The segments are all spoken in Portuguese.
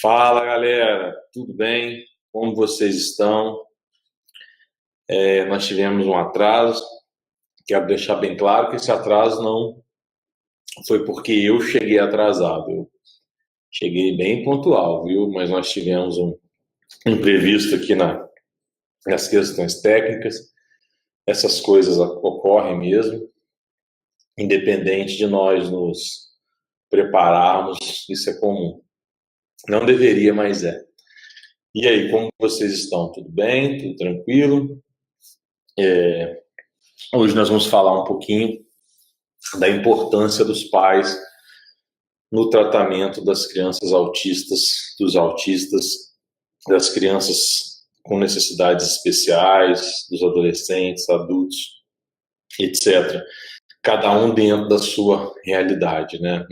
Fala galera, tudo bem? Como vocês estão? Nós tivemos um atraso. Quero deixar bem claro que esse atraso não foi porque eu cheguei atrasado. Eu cheguei bem pontual, viu? Mas nós tivemos um imprevisto aqui nas questões técnicas. Essas coisas ocorrem mesmo, independente de nós nos prepararmos, isso é comum. Não deveria, mas é. E aí, como vocês estão? Tudo bem? Tudo tranquilo? Hoje nós vamos falar um pouquinho da importância dos pais no tratamento das crianças autistas, dos autistas, das crianças com necessidades especiais, dos adolescentes, adultos, etc. Cada um dentro da sua realidade, né?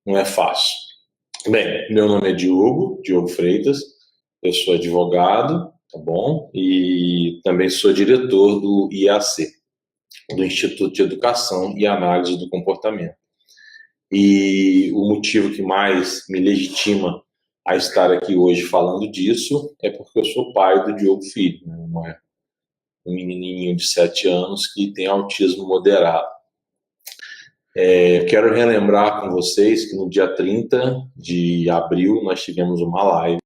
Não é fácil. Bem, meu nome é Diogo Freitas, eu sou advogado, tá bom? E também sou diretor do IAC, do Instituto de Educação e Análise do Comportamento. E o motivo que mais me legitima a estar aqui hoje falando disso é porque eu sou pai do Diogo Filho, né? Um menininho de 7 anos que tem autismo moderado. Quero relembrar com vocês que no dia 30 de abril nós tivemos uma live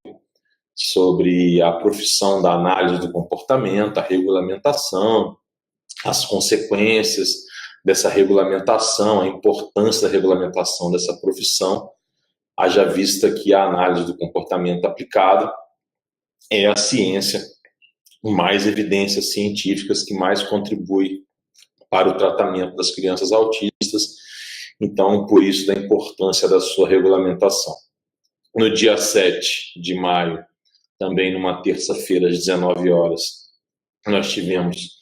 sobre a profissão da análise do comportamento, a regulamentação, as consequências dessa regulamentação, a importância da regulamentação dessa profissão, haja vista que a análise do comportamento aplicado é a ciência com mais evidências científicas que mais contribui para o tratamento das crianças autistas. Então, por isso, da importância da sua regulamentação. No dia 7 de maio, também numa terça-feira, às 19 horas, nós tivemos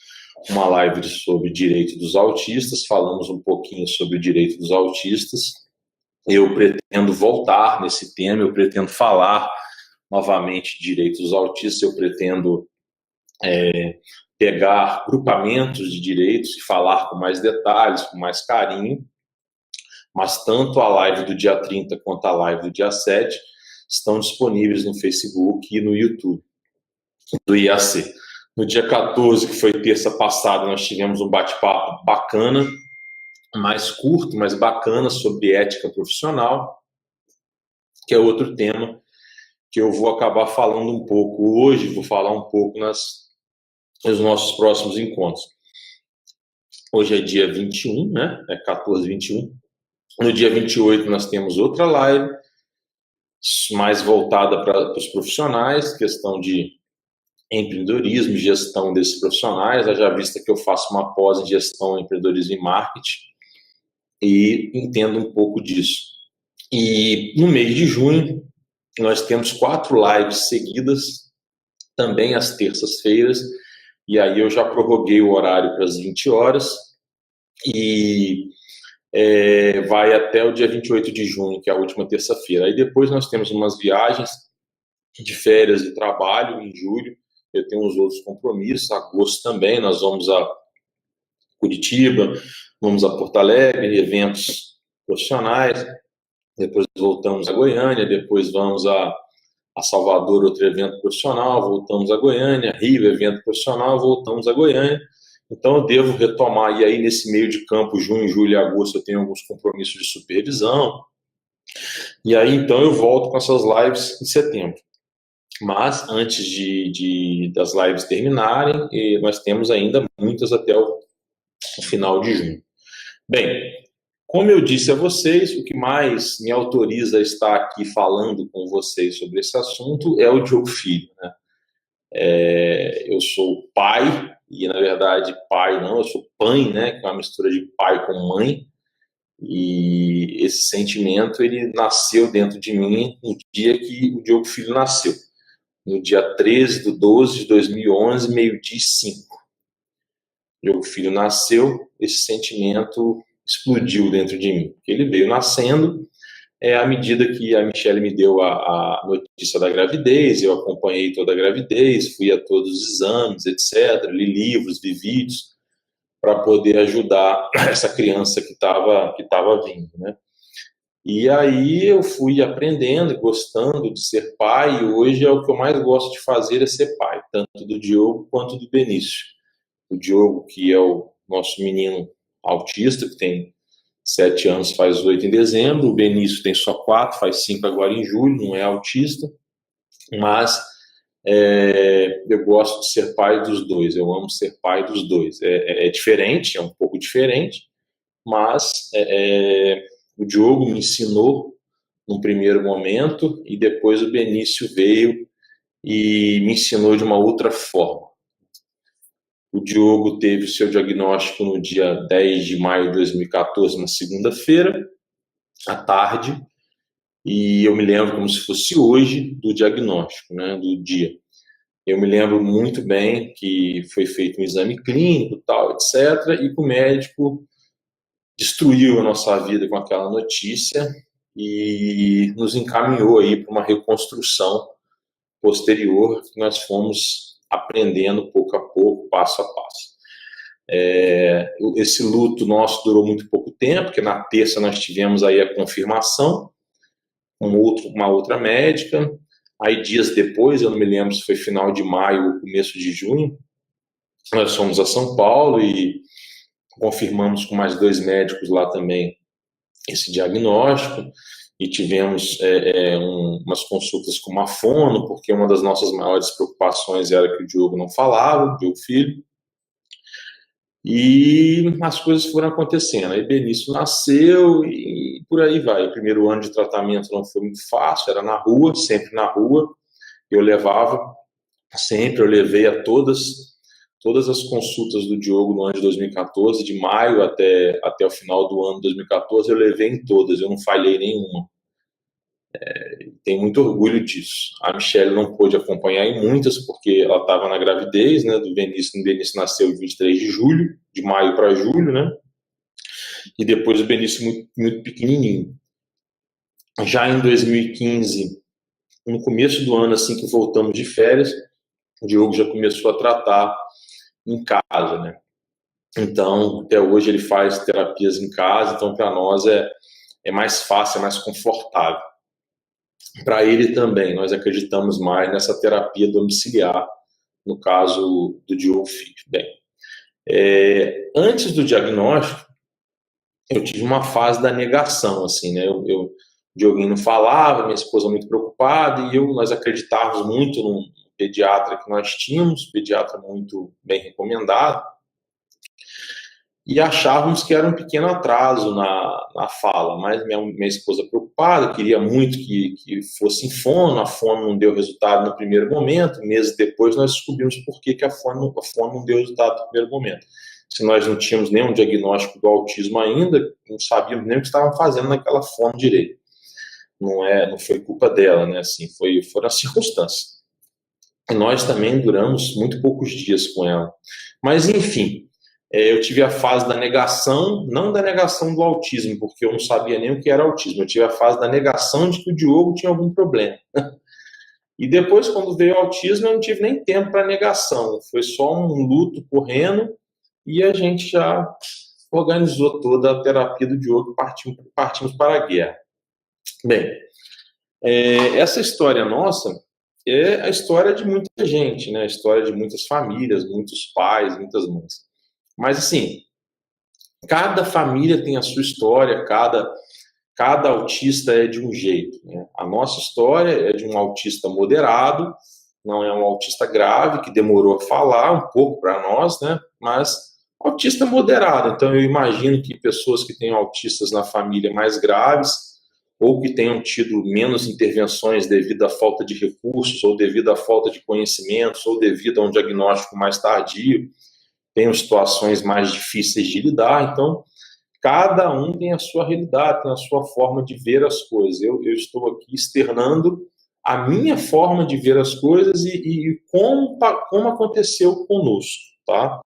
uma live sobre direito dos autistas, falamos um pouquinho sobre o direito dos autistas. Eu pretendo voltar nesse tema, eu pretendo falar novamente de direitos dos autistas, eu pretendo pegar grupamentos de direitos e falar com mais detalhes, com mais carinho, mas tanto a live do dia 30 quanto a live do dia 7 estão disponíveis no Facebook e no YouTube do IAC. No dia 14, que foi terça passada, nós tivemos um bate-papo bacana, mais curto, mas bacana, sobre ética profissional, que é outro tema que eu vou acabar falando um pouco hoje, vou falar um pouco nos nossos próximos encontros. Hoje é dia 21, né? É 14, 21. No dia 28 nós temos outra live, mais voltada para os profissionais, questão de empreendedorismo e gestão desses profissionais, já vista que eu faço uma pós em gestão, empreendedorismo e marketing, e entendo um pouco disso. E no mês de junho, nós temos 4 lives seguidas, também às terças-feiras, e aí eu já prorroguei o horário para as 20 horas, e vai até o dia 28 de junho, que é a última terça-feira. Aí depois nós temos umas viagens de férias e trabalho em julho, eu tenho uns outros compromissos, agosto também, nós vamos a Curitiba, vamos a Porto Alegre, eventos profissionais, depois voltamos a Goiânia, depois vamos a Salvador, outro evento profissional, voltamos a Goiânia, Rio, evento profissional, voltamos a Goiânia. Então eu devo retomar, e aí nesse meio de campo, junho, julho e agosto, eu tenho alguns compromissos de supervisão, e aí então eu volto com essas lives em setembro. Mas antes das lives terminarem, nós temos ainda muitas até o final de junho. Bem, como eu disse a vocês, o que mais me autoriza a estar aqui falando com vocês sobre esse assunto é o Diogo Filho, né? Eu sou pai, e na verdade pai não, eu sou pai, né? Que é uma mistura de pai com mãe, e esse sentimento ele nasceu dentro de mim no dia que o Diogo Filho nasceu. No dia 13 de 12 de 2011, meio-dia e 5. Diogo Filho nasceu, esse sentimento explodiu dentro de mim. Ele veio nascendo, à medida que a Michelle me deu a notícia da gravidez, eu acompanhei toda a gravidez, fui a todos os exames, etc., li livros, vi vídeos, para poder ajudar essa criança que estava vindo, né? E aí eu fui aprendendo e gostando de ser pai, e hoje é o que eu mais gosto de fazer, é ser pai, tanto do Diogo quanto do Benício. O Diogo, que é o nosso menino autista, que tem 7 anos, faz 8 em dezembro. O Benício tem só 4, faz 5 agora em julho, não é autista. Mas eu gosto de ser pai dos dois, eu amo ser pai dos dois. É diferente, é um pouco diferente, mas o Diogo me ensinou num primeiro momento e depois o Benício veio e me ensinou de uma outra forma. O Diogo teve o seu diagnóstico no dia 10 de maio de 2014, na segunda-feira, à tarde, e eu me lembro como se fosse hoje do diagnóstico, né, do dia. Eu me lembro muito bem que foi feito um exame clínico, tal, etc., e que o médico destruiu a nossa vida com aquela notícia e nos encaminhou aí para uma reconstrução posterior que nós fomos aprendendo pouco a pouco, passo a passo. Esse luto nosso durou muito pouco tempo, porque na terça nós tivemos aí a confirmação com uma outra médica. Aí dias depois, eu não me lembro se foi final de maio ou começo de junho, nós fomos a São Paulo e confirmamos com mais 2 médicos lá também esse diagnóstico, e tivemos umas consultas com uma fono, porque uma das nossas maiores preocupações era que o Diogo não falava, o Diogo filho, e as coisas foram acontecendo. Aí Benício nasceu e por aí vai. O primeiro ano de tratamento não foi muito fácil, era na rua, sempre na rua. Eu levei a todas as consultas do Diogo no ano de 2014, de maio até o final do ano de 2014, eu levei em todas, eu não falhei nenhuma. Tenho muito orgulho disso. A Michelle não pôde acompanhar em muitas, porque ela estava na gravidez, né, do Benício. O Benício nasceu em 23 de julho, de maio para julho, né, e depois o Benício muito, muito pequenininho. Já em 2015, no começo do ano, assim que voltamos de férias, o Diogo já começou a tratar em casa, né. Então, até hoje ele faz terapias em casa, então para nós é mais fácil, é mais confortável. Para ele também, nós acreditamos mais nessa terapia domiciliar, no caso do Diogo Filho. Bem, antes do diagnóstico, eu tive uma fase da negação, assim, né? O Dioguinho não falava, minha esposa muito preocupada, e nós acreditávamos muito no pediatra que nós tínhamos, pediatra muito bem recomendado, e achávamos que era um pequeno atraso na fala, mas minha esposa preocupada, queria muito que fosse em fono, a fono não deu resultado no primeiro momento, meses depois nós descobrimos por que a fono não deu resultado no primeiro momento. Se nós não tínhamos nenhum diagnóstico do autismo ainda, não sabíamos nem o que estavam fazendo naquela fono direito. Não foi culpa dela, né? Assim, foram as circunstâncias. E nós também duramos muito poucos dias com ela. Mas, enfim, eu tive a fase da negação, não da negação do autismo, porque eu não sabia nem o que era autismo. Eu tive a fase da negação de que o Diogo tinha algum problema. E depois, quando veio o autismo, eu não tive nem tempo para negação. Foi só um luto correndo e a gente já organizou toda a terapia do Diogo e partimos para a guerra. Bem, essa história nossa é a história de muita gente, né? A história de muitas famílias, muitos pais, muitas mães. Mas, assim, cada família tem a sua história, cada autista é de um jeito, né? A nossa história é de um autista moderado, não é um autista grave, que demorou a falar um pouco para nós, né? Mas autista moderado. Então, eu imagino que pessoas que tenham autistas na família mais graves, ou que tenham tido menos intervenções devido à falta de recursos, ou devido à falta de conhecimentos, ou devido a um diagnóstico mais tardio, tenham situações mais difíceis de lidar. Então, cada um tem a sua realidade, tem a sua forma de ver as coisas. Eu estou aqui externando a minha forma de ver as coisas e como aconteceu conosco, tá?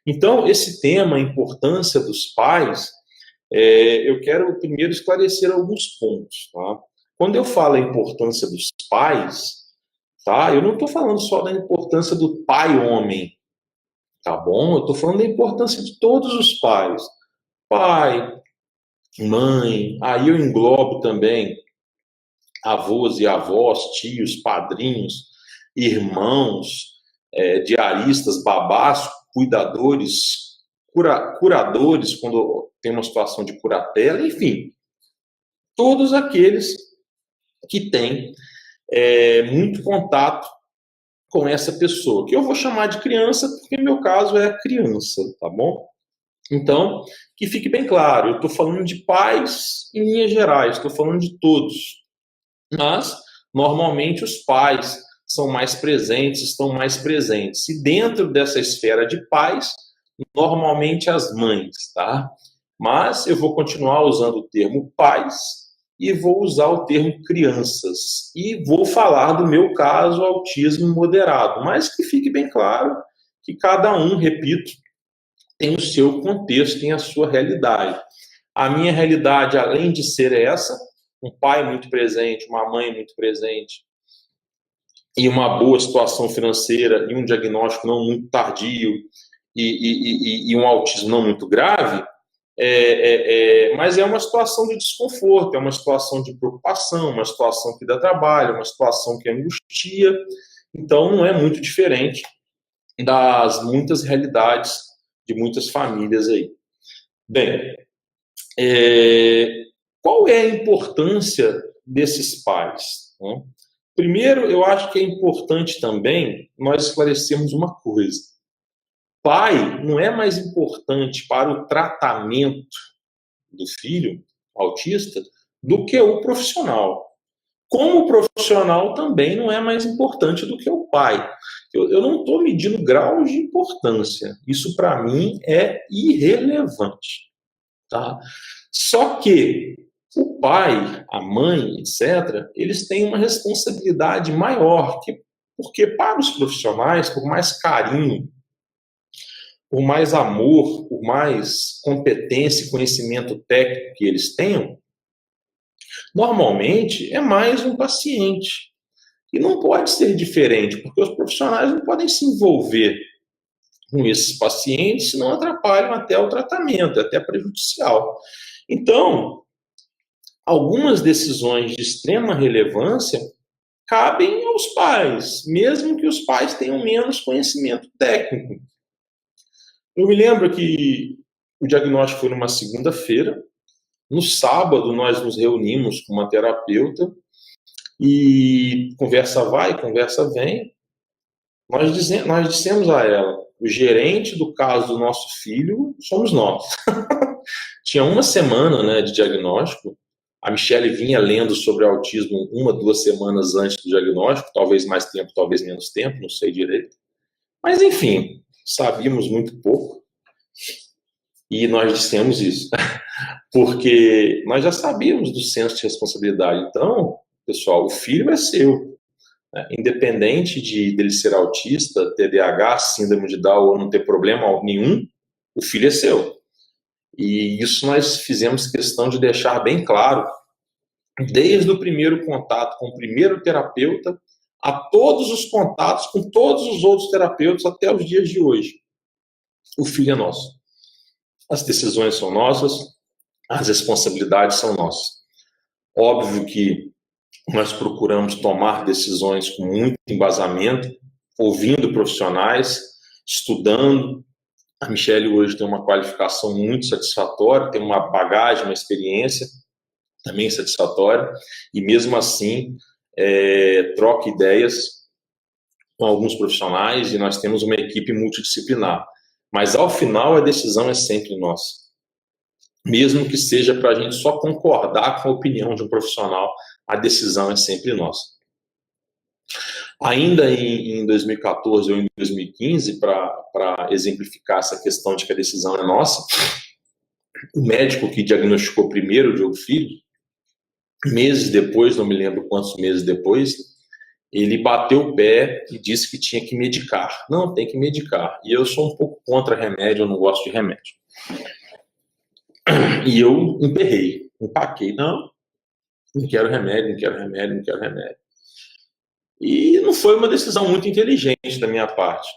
Então, esse tema, a importância dos pais, eu quero primeiro esclarecer alguns pontos, tá? Quando eu falo a importância dos pais, tá? Eu não estou falando só da importância do pai homem, tá bom? Eu estou falando da importância de todos os pais. Pai, mãe, aí eu englobo também avós e avós, tios, padrinhos, irmãos, diaristas, babás, cuidadores, curadores, quando tem uma situação de curatela, enfim, todos aqueles que têm muito contato com essa pessoa, que eu vou chamar de criança, porque no meu caso é criança, tá bom? Então, que fique bem claro, eu estou falando de pais em linhas gerais, estou falando de todos. Mas, normalmente, os pais são mais presentes, estão mais presentes. E dentro dessa esfera de pais, normalmente as mães, tá? Mas eu vou continuar usando o termo pais e vou usar o termo crianças. E vou falar do meu caso, autismo moderado. Mas que fique bem claro que cada um, repito, tem o seu contexto, tem a sua realidade. A minha realidade, além de ser essa, um pai muito presente, uma mãe muito presente, e uma boa situação financeira, e um diagnóstico não muito tardio, e um autismo não muito grave, mas é uma situação de desconforto, é uma situação de preocupação, uma situação que dá trabalho, uma situação que angustia, então não é muito diferente das muitas realidades de muitas famílias aí. Bem, qual é a importância desses pais? Né? Primeiro, eu acho que é importante também nós esclarecermos uma coisa. Pai não é mais importante para o tratamento do filho autista do que o profissional. Como o profissional também não é mais importante do que o pai. Eu não estou medindo grau de importância. Isso, para mim, é irrelevante. Tá? Só que o pai, a mãe, etc., eles têm uma responsabilidade maior, porque para os profissionais, por mais carinho, por mais amor, por mais competência e conhecimento técnico que eles tenham, normalmente é mais um paciente. E não pode ser diferente, porque os profissionais não podem se envolver com esses pacientes, senão atrapalham até o tratamento, é até prejudicial. Então, algumas decisões de extrema relevância cabem aos pais, mesmo que os pais tenham menos conhecimento técnico. Eu me lembro que o diagnóstico foi numa segunda-feira. No sábado, nós nos reunimos com uma terapeuta e conversa vai, conversa vem. Nós dissemos a ela, o gerente do caso do nosso filho somos nós. Tinha uma semana, né, de diagnóstico. A Michelle vinha lendo sobre autismo 1, 2 semanas antes do diagnóstico, talvez mais tempo, talvez menos tempo, não sei direito. Mas, enfim, sabíamos muito pouco e nós dissemos isso, porque nós já sabíamos do senso de responsabilidade. Então, pessoal, o filho é seu. Né? Independente dele ser autista, TDAH, síndrome de Down ou não ter problema nenhum, o filho é seu. E isso nós fizemos questão de deixar bem claro, desde o primeiro contato com o primeiro terapeuta, a todos os contatos com todos os outros terapeutas até os dias de hoje. O filho é nosso. As decisões são nossas, as responsabilidades são nossas. Óbvio que nós procuramos tomar decisões com muito embasamento, ouvindo profissionais, estudando. A Michelle hoje tem uma qualificação muito satisfatória, tem uma bagagem, uma experiência também satisfatória, e mesmo assim troca ideias com alguns profissionais e nós temos uma equipe multidisciplinar. Mas ao final a decisão é sempre nossa. Mesmo que seja para a gente só concordar com a opinião de um profissional, a decisão é sempre nossa. Ainda em 2014 ou em 2015, para exemplificar essa questão de que a decisão é nossa, o médico que diagnosticou primeiro o Diogo Filho, meses depois, não me lembro quantos meses depois, ele bateu o pé e disse que tinha que medicar. Não, tem que medicar. E eu sou um pouco contra remédio, eu não gosto de remédio. E eu empaquei. Não quero remédio, não quero remédio, não quero remédio. E não foi uma decisão muito inteligente da minha parte.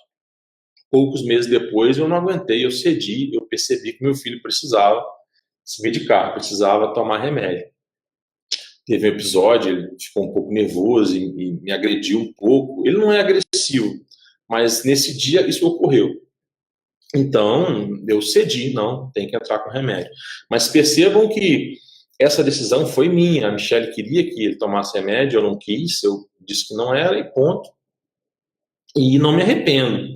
Poucos meses depois eu não aguentei, eu cedi, eu percebi que meu filho precisava se medicar, precisava tomar remédio. Teve um episódio, ele ficou um pouco nervoso e me agrediu um pouco. Ele não é agressivo, mas nesse dia isso ocorreu. Então, eu cedi, não, tem que entrar com remédio. Mas percebam que essa decisão foi minha. A Michelle queria que ele tomasse remédio, eu não quis, eu disse que não era e ponto. E não me arrependo.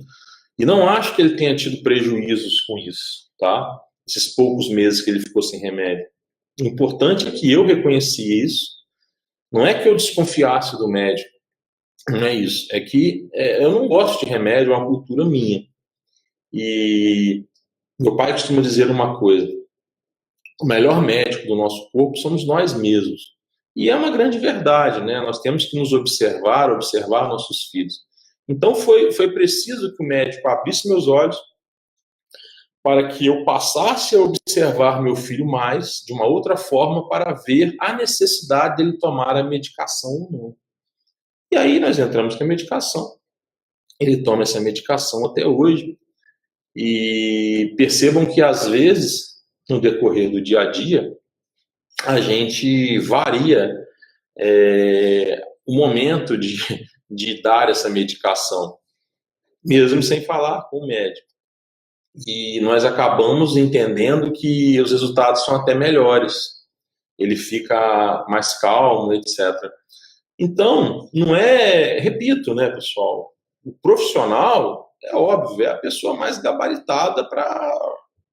E não acho que ele tenha tido prejuízos com isso, tá? Esses poucos meses que ele ficou sem remédio. O importante é que eu reconheci isso. Não é que eu desconfiasse do médico, não é isso. É que eu não gosto de remédio, é uma cultura minha. E meu pai costuma dizer uma coisa: o melhor médico do nosso corpo somos nós mesmos. E é uma grande verdade, né? Nós temos que nos observar, observar nossos filhos. Então foi preciso que o médico abrisse meus olhos para que eu passasse a observar meu filho mais, de uma outra forma, para ver a necessidade dele tomar a medicação ou não. E aí nós entramos com a medicação. Ele toma essa medicação até hoje. E percebam que, às vezes, no decorrer do dia a dia, a gente varia o momento de dar essa medicação, mesmo sem falar com o médico. E nós acabamos entendendo que os resultados são até melhores. Ele fica mais calmo, etc. Então, não é, repito, né, pessoal, o profissional, é óbvio, é a pessoa mais gabaritada para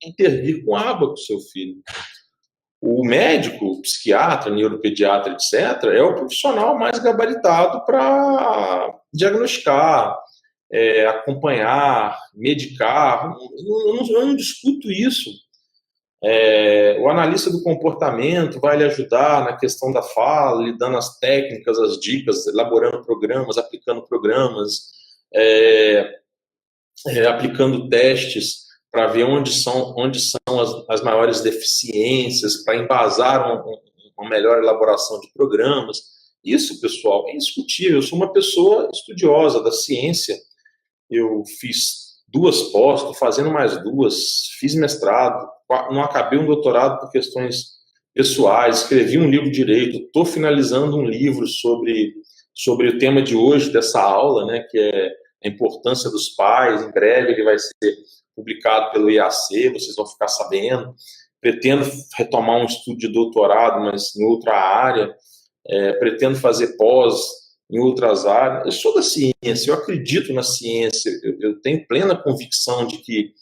intervir com água com o seu filho. O médico, o psiquiatra, neuropediatra, etc., é o profissional mais gabaritado para diagnosticar, acompanhar, medicar. Eu não discuto isso. O analista do comportamento vai lhe ajudar na questão da fala, lhe dando as técnicas, as dicas, elaborando programas, aplicando programas, aplicando testes para ver onde são as maiores deficiências, para embasar uma melhor elaboração de programas. Isso, pessoal, é indiscutível. Eu sou uma pessoa estudiosa da ciência. Eu fiz 2 pós, estou fazendo mais 2, fiz mestrado, não acabei um doutorado por questões pessoais, escrevi um livro de direito, estou finalizando um livro sobre o tema de hoje dessa aula, né, que é a importância dos pais. Em breve ele vai ser publicado pelo IAC, vocês vão ficar sabendo. Pretendo retomar um estudo de doutorado, mas em outra área. Pretendo fazer pós em outras áreas. Eu sou da ciência, eu acredito na ciência, eu tenho plena convicção de que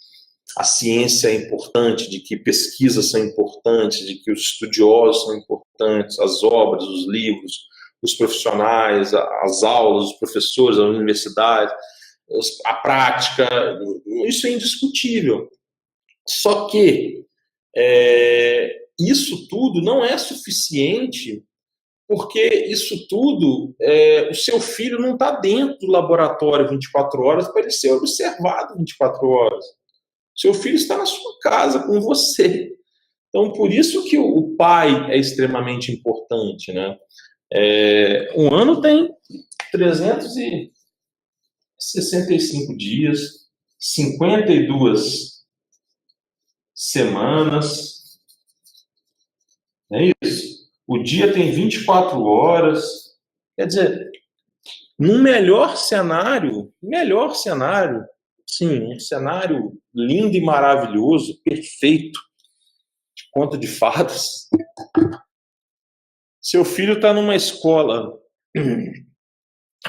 a ciência é importante, de que pesquisas são importantes, de que os estudiosos são importantes, as obras, os livros, os profissionais, as aulas, os professores, a universidade, a prática, isso é indiscutível. Só que isso tudo não é suficiente, porque isso tudo, o seu filho não está dentro do laboratório 24 horas para ele ser observado 24 horas. Seu filho está na sua casa com você. Então, por isso que o pai é extremamente importante, né? Um ano tem 365 dias, 52 semanas, não é isso? O dia tem 24 horas. Quer dizer, num melhor cenário, sim, um cenário lindo e maravilhoso, perfeito, de conto de fadas, seu filho está numa escola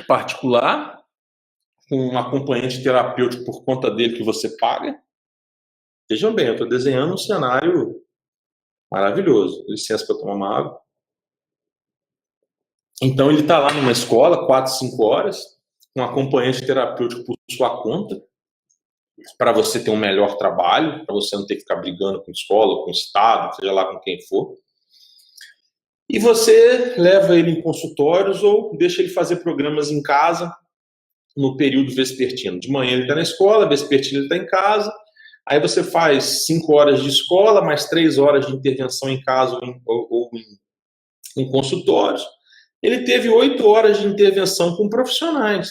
particular, com um acompanhante terapêutico por conta dele que você paga. Vejam bem, eu estou desenhando um cenário maravilhoso. Licença para eu tomar uma água. Então ele está lá numa escola, 4, 5 horas, com um acompanhante terapêutico por sua conta, para você ter um melhor trabalho, para você não ter que ficar brigando com a escola, com o Estado, seja lá com quem for. E você leva ele em consultórios ou deixa ele fazer programas em casa no período vespertino. De manhã ele está na escola, vespertino ele está em casa. Aí você faz 5 horas de escola, mais 3 horas de intervenção em casa ou em consultórios. Ele teve 8 horas de intervenção com profissionais.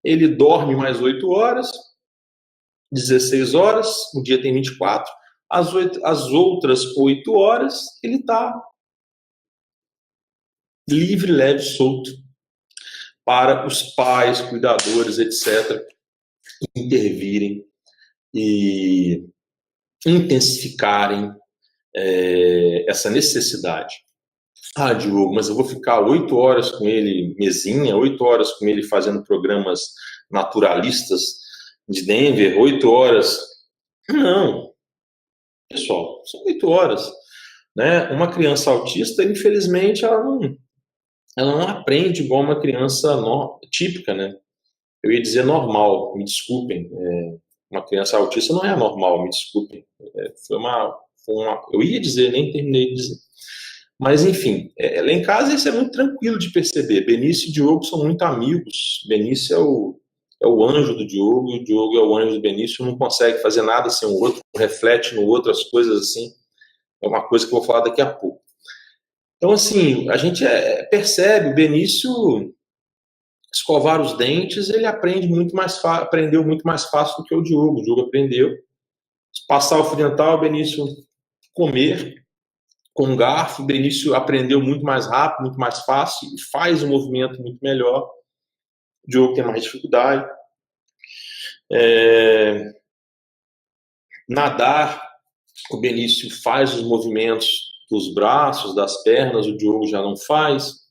Ele dorme mais 8 horas, 16 horas, o dia tem 24. As outras 8 horas, ele está livre, leve, solto, para os pais, cuidadores, etc., intervirem e intensificarem essa necessidade. Ah, Diogo, mas eu vou ficar 8 horas com ele mesinha, 8 horas com ele fazendo programas naturalistas de Denver, 8 horas. Não, pessoal, são 8 horas. Né? Uma criança autista, infelizmente, ela não aprende igual uma criança típica, né? Eu ia dizer normal, me desculpem. Uma criança autista não é normal, me desculpem. Eu ia dizer, nem terminei de dizer. Mas, enfim, lá em casa isso é muito tranquilo de perceber. Benício e Diogo são muito amigos. Benício é o anjo do Diogo, e o Diogo é o anjo do Benício. Um não consegue fazer nada sem o outro, reflete no outro as coisas assim. É uma coisa que eu vou falar daqui a pouco. Então, assim, a gente percebe, o Benício escovar os dentes, ele aprendeu muito mais fácil do que o Diogo. O Diogo aprendeu. Passar o fio dental, o Benício comer com um garfo, o Benício aprendeu muito mais rápido, muito mais fácil, e faz o movimento muito melhor. O Diogo tem mais dificuldade. Nadar, o Benício faz os movimentos dos braços, das pernas, o Diogo já não faz.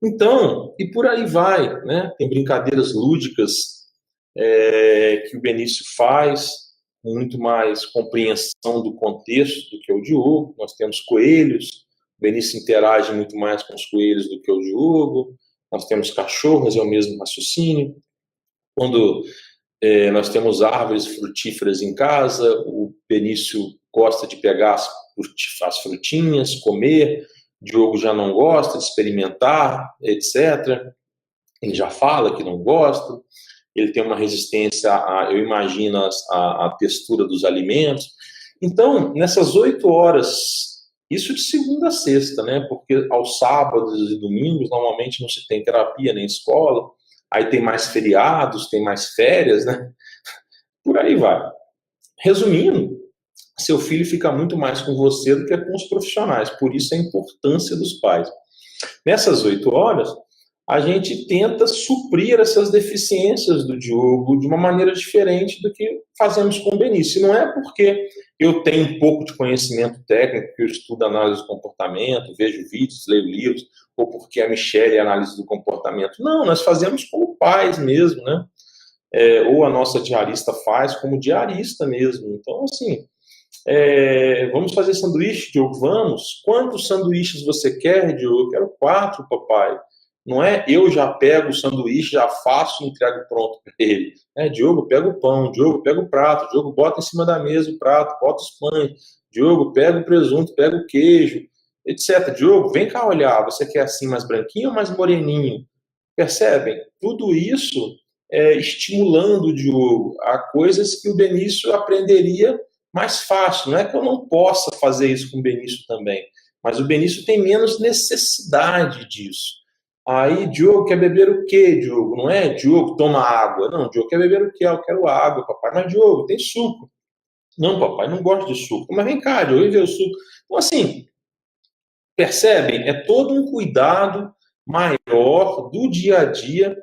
Então, e por aí vai, né? Tem brincadeiras lúdicas que o Benício faz, muito mais compreensão do contexto do que o Diogo. Nós temos coelhos, o Benício interage muito mais com os coelhos do que o Diogo. Nós temos cachorros, é o mesmo raciocínio. Quando nós temos árvores frutíferas em casa, o Benício gosta de pegar as frutinhas, comer. O Diogo já não gosta de experimentar, etc. Ele já fala que não gosta. Ele tem uma resistência, eu imagino, a textura dos alimentos. Então, nessas 8 horas, isso de segunda a sexta, né? Porque aos sábados e domingos, normalmente não se tem terapia nem escola, aí tem mais feriados, tem mais férias, né? Por aí vai. Resumindo, seu filho fica muito mais com você do que com os profissionais, por isso a importância dos pais. Nessas 8 horas, a gente tenta suprir essas deficiências do Diogo de uma maneira diferente do que fazemos com o Benício. Não é porque eu tenho um pouco de conhecimento técnico, que eu estudo análise do comportamento, vejo vídeos, leio livros, ou porque a Michelle é análise do comportamento. Não, nós fazemos como pais mesmo, né? Ou a nossa diarista faz como diarista mesmo. Então, assim, vamos fazer sanduíche, Diogo? Vamos. Quantos sanduíches você quer, Diogo? Eu quero 4, papai. Não é eu já pego o sanduíche, já faço e entrego pronto para ele. Diogo, pega o pão, Diogo, pega o prato, Diogo, bota em cima da mesa o prato, bota os pães, Diogo, pega o presunto, pega o queijo, etc. Diogo, vem cá olhar, você quer assim mais branquinho ou mais moreninho? Percebem? Tudo isso estimulando o Diogo a coisas que o Benício aprenderia mais fácil. Não é que eu não possa fazer isso com o Benício também, mas o Benício tem menos necessidade disso. Aí, Diogo, quer beber o quê, Diogo? Não é, Diogo, toma água. Não, Diogo quer beber o quê? Eu quero água, papai. Mas, Diogo, tem suco. Não, papai, não gosto de suco. Mas vem cá, Diogo, vem ver o suco. Então, assim, percebem? É todo um cuidado maior do dia a dia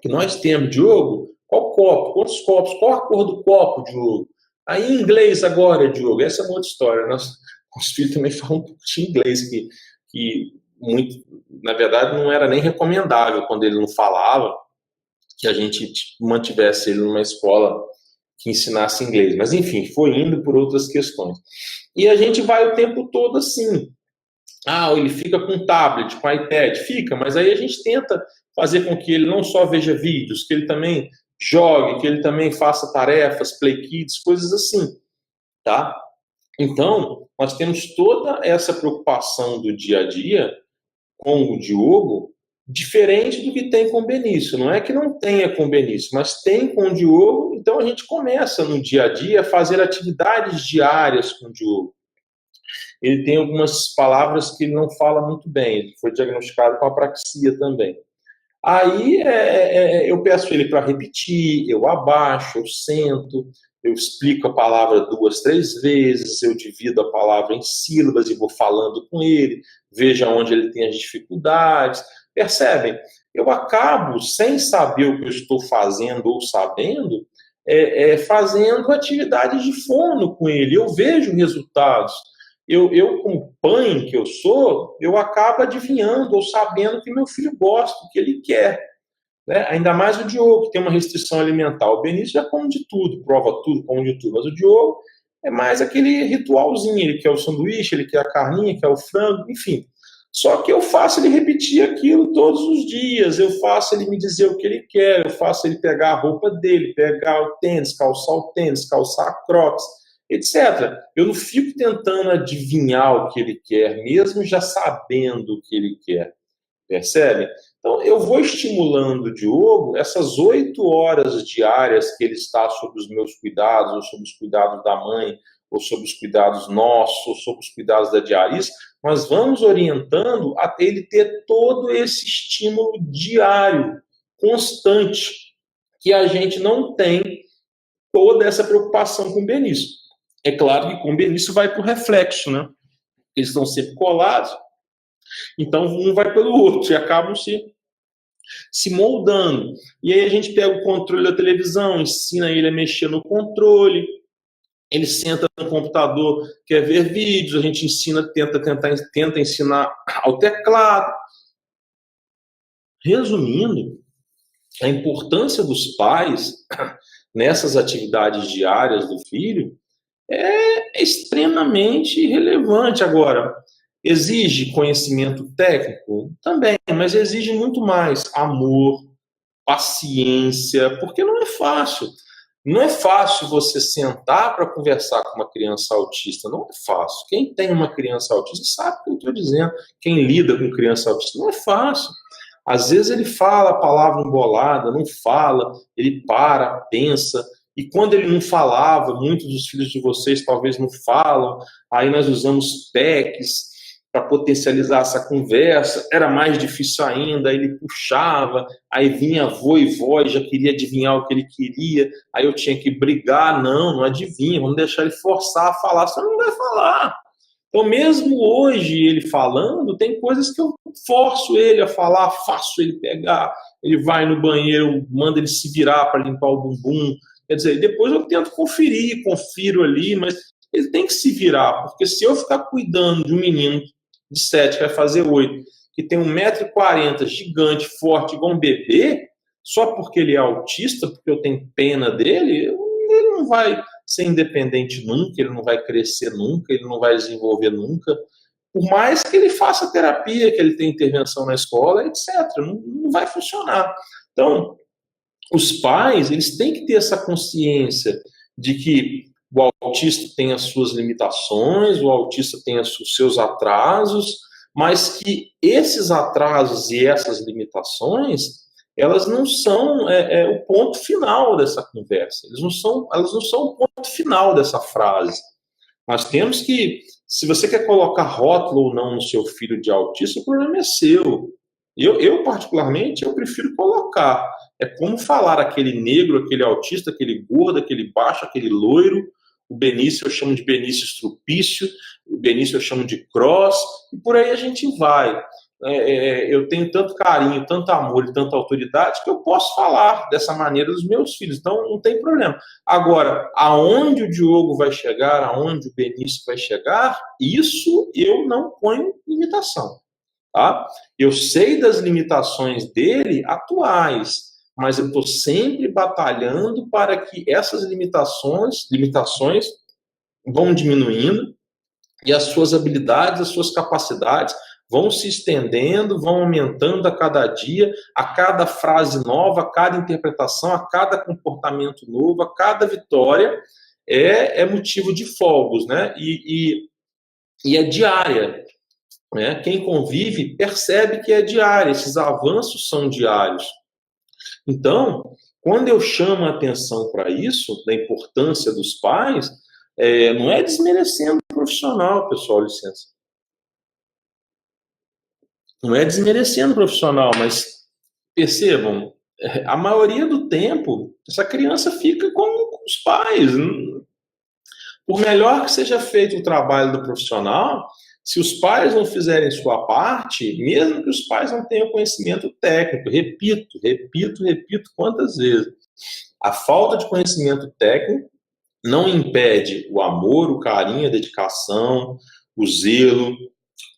que nós temos. Diogo, qual copo? Quantos copos? Qual a cor do copo, Diogo? Aí, em inglês agora, Diogo, essa é uma outra história. Os filhos também falam um pouco de inglês, que muito, na verdade, não era nem recomendável quando ele não falava que a gente mantivesse ele numa escola que ensinasse inglês. Mas, enfim, foi indo por outras questões. E a gente vai o tempo todo assim. Ele fica com tablet, com iPad. Fica, mas aí a gente tenta fazer com que ele não só veja vídeos, que ele também jogue, que ele também faça tarefas, play kids, coisas assim, tá? Então, nós temos toda essa preocupação do dia a dia com o Diogo, diferente do que tem com o Benício. Não é que não tenha com o Benício, mas tem com o Diogo. Então a gente começa no dia a dia a fazer atividades diárias com o Diogo. Ele tem algumas palavras que ele não fala muito bem. Ele foi diagnosticado com apraxia também. Aí eu peço ele para repetir, eu abaixo, eu sento, eu explico a palavra 2, 3 vezes, eu divido a palavra em sílabas e vou falando com ele, veja onde ele tem as dificuldades. Percebem? Eu acabo, sem saber o que eu estou fazendo ou sabendo, fazendo atividades de fono com ele. Eu vejo resultados. Eu, como pai que eu sou, eu acabo adivinhando ou sabendo que meu filho gosta, o que ele quer. Né? Ainda mais o Diogo, que tem uma restrição alimentar. O Benício já come de tudo, prova tudo, come de tudo. Mas o Diogo é mais aquele ritualzinho. Ele quer o sanduíche, ele quer a carninha, quer o frango, enfim. Só que eu faço ele repetir aquilo todos os dias. Eu faço ele me dizer o que ele quer. Eu faço ele pegar a roupa dele, pegar o tênis, calçar a Crocs, etc. Eu não fico tentando adivinhar o que ele quer, mesmo já sabendo o que ele quer. Percebe? Então, eu vou estimulando o Diogo essas 8 horas diárias que ele está sob os meus cuidados, ou sob os cuidados da mãe, ou sob os cuidados nossos, ou sob os cuidados da diarista, nós vamos orientando até ele ter todo esse estímulo diário, constante, que a gente não tem toda essa preocupação com o Benício. É claro que com o Benício vai para o reflexo, né? Eles estão sempre colados, então um vai pelo outro e acabam se moldando. E aí a gente pega o controle da televisão, ensina ele a mexer no controle, ele senta no computador, quer ver vídeos, a gente tenta ensinar ao teclado. Resumindo, a importância dos pais nessas atividades diárias do filho é extremamente relevante. Agora, exige conhecimento técnico? Também, mas exige muito mais amor, paciência, porque não é fácil. Não é fácil você sentar para conversar com uma criança autista, não é fácil. Quem tem uma criança autista sabe o que eu estou dizendo. Quem lida com criança autista, não é fácil. Às vezes ele fala a palavra embolada, não fala, ele para, pensa, e quando ele não falava, muitos dos filhos de vocês talvez não falam, aí nós usamos PECs para potencializar essa conversa, era mais difícil ainda, aí ele puxava, aí vinha avô e vó e já queria adivinhar o que ele queria, aí eu tinha que brigar, não adivinha, vamos deixar ele forçar a falar, senão não vai falar. Então, mesmo hoje ele falando, tem coisas que eu forço ele a falar, faço ele pegar, ele vai no banheiro, manda ele se virar para limpar o bumbum. Quer dizer, depois eu tento conferir, confiro ali, mas ele tem que se virar, porque se eu ficar cuidando de um menino de 7, que vai fazer 8, que tem 1,40 m, gigante, forte, igual um bebê, só porque ele é autista, porque eu tenho pena dele, ele não vai ser independente nunca, ele não vai crescer nunca, ele não vai desenvolver nunca. Por mais que ele faça terapia, que ele tenha intervenção na escola, etc., não vai funcionar. Então, os pais, eles têm que ter essa consciência de que o autista tem as suas limitações, o autista tem os seus atrasos, mas que esses atrasos e essas limitações, elas não são o ponto final dessa conversa, elas não são o ponto final dessa frase. Nós temos que, se você quer colocar rótulo ou não no seu filho de autista, o problema é seu. Eu particularmente, eu prefiro colocar. É como falar aquele negro, aquele autista, aquele gordo, aquele baixo, aquele loiro. O Benício eu chamo de Benício Estrupício, o Benício eu chamo de Cross, e por aí a gente vai. Eu tenho tanto carinho, tanto amor e tanta autoridade que eu posso falar dessa maneira dos meus filhos, então não tem problema. Agora, aonde o Diogo vai chegar, aonde o Benício vai chegar, isso eu não ponho limitação. Tá? Eu sei das limitações dele atuais, mas eu estou sempre batalhando para que essas limitações vão diminuindo e as suas habilidades, as suas capacidades vão se estendendo, vão aumentando a cada dia, a cada frase nova, a cada interpretação, a cada comportamento novo, a cada vitória é motivo de fogos, né? E é diária. Né? Quem convive percebe que é diária, esses avanços são diários. Então, quando eu chamo a atenção para isso, da importância dos pais, não é desmerecendo o profissional, pessoal, licença. Não é desmerecendo o profissional, mas percebam, a maioria do tempo, essa criança fica com os pais. Por melhor que seja feito o trabalho do profissional, se os pais não fizerem sua parte, mesmo que os pais não tenham conhecimento técnico, repito quantas vezes, a falta de conhecimento técnico não impede o amor, o carinho, a dedicação, o zelo,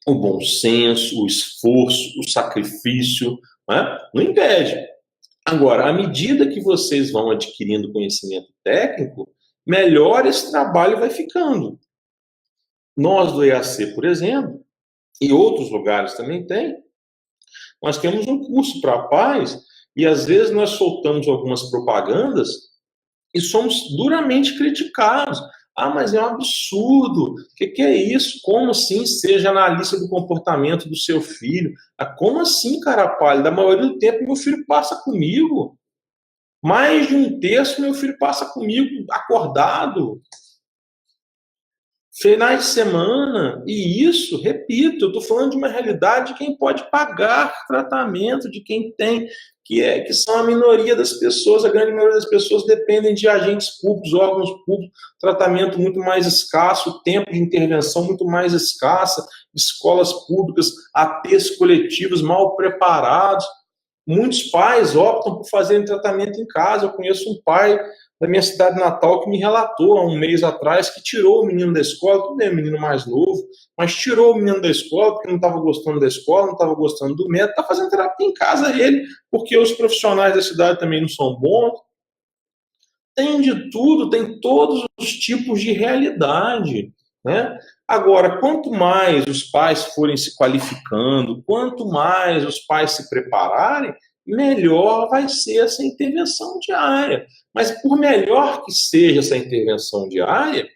o bom senso, o esforço, o sacrifício, né? Não impede. Agora, à medida que vocês vão adquirindo conhecimento técnico, melhor esse trabalho vai ficando. Nós do EAC, por exemplo, e outros lugares também tem, nós temos um curso para pais e às vezes nós soltamos algumas propagandas e somos duramente criticados. Ah, mas é um absurdo. O que é isso? Como assim seja analista do comportamento do seu filho? Ah, como assim, cara pálida? Da maioria do tempo meu filho passa comigo. Mais de um terço meu filho passa comigo acordado. Finais de semana, e isso, repito, eu estou falando de uma realidade de quem pode pagar tratamento, de quem tem, que são a minoria das pessoas, a grande maioria das pessoas dependem de agentes públicos, órgãos públicos, tratamento muito mais escasso, tempo de intervenção muito mais escassa, escolas públicas, ATs coletivos mal preparados. Muitos pais optam por fazerem tratamento em casa. Eu conheço um pai da minha cidade natal que me relatou há um mês atrás que tirou o menino da escola, tudo bem, o menino mais novo, mas tirou o menino da escola porque não estava gostando da escola, não estava gostando do método, está fazendo terapia em casa ele, porque os profissionais da cidade também não são bons. Tem de tudo, tem todos os tipos de realidade, né? Agora, quanto mais os pais forem se qualificando, quanto mais os pais se prepararem, melhor vai ser essa intervenção diária. Mas por melhor que seja essa intervenção diária,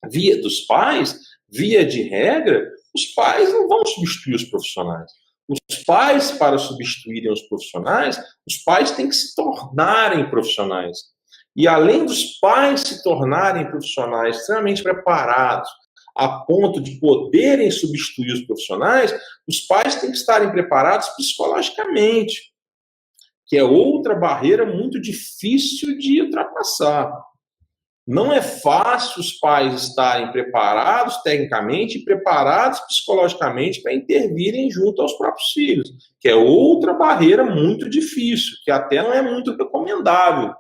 via dos pais, via de regra, os pais não vão substituir os profissionais. Os pais, para substituírem os profissionais, os pais têm que se tornarem profissionais. E além dos pais se tornarem profissionais extremamente preparados, a ponto de poderem substituir os profissionais, os pais têm que estarem preparados psicologicamente, que é outra barreira muito difícil de ultrapassar. Não é fácil os pais estarem preparados tecnicamente e preparados psicologicamente para intervirem junto aos próprios filhos, que é outra barreira muito difícil, que até não é muito recomendável.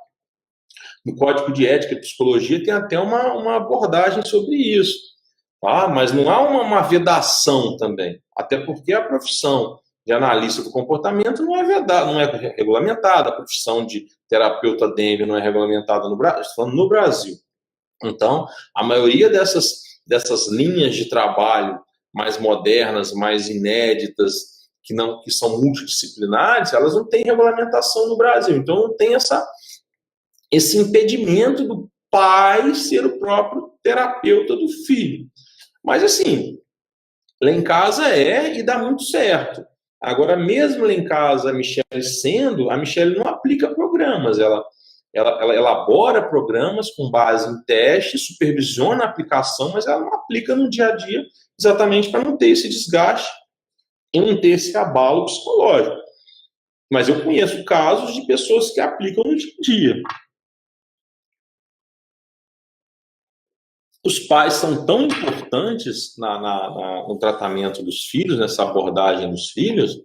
No Código de Ética e Psicologia tem até uma abordagem sobre isso. Tá? Mas não há uma vedação também, até porque a profissão de analista do comportamento não é vedada, não é regulamentada, a profissão de terapeuta DEME não é regulamentada no Brasil, estou falando no Brasil. Então, a maioria dessas linhas de trabalho mais modernas, mais inéditas, que são multidisciplinares, elas não têm regulamentação no Brasil. Então, não tem esse impedimento do pai ser o próprio terapeuta do filho. Mas, assim, lá em casa e dá muito certo. Agora, mesmo lá em casa, a Michelle não aplica programas, ela elabora programas com base em teste, supervisiona a aplicação, mas ela não aplica no dia a dia exatamente para não ter esse desgaste e não ter esse abalo psicológico. Mas eu conheço casos de pessoas que aplicam no dia a dia. Os pais são tão importantes no tratamento dos filhos, nessa abordagem dos filhos,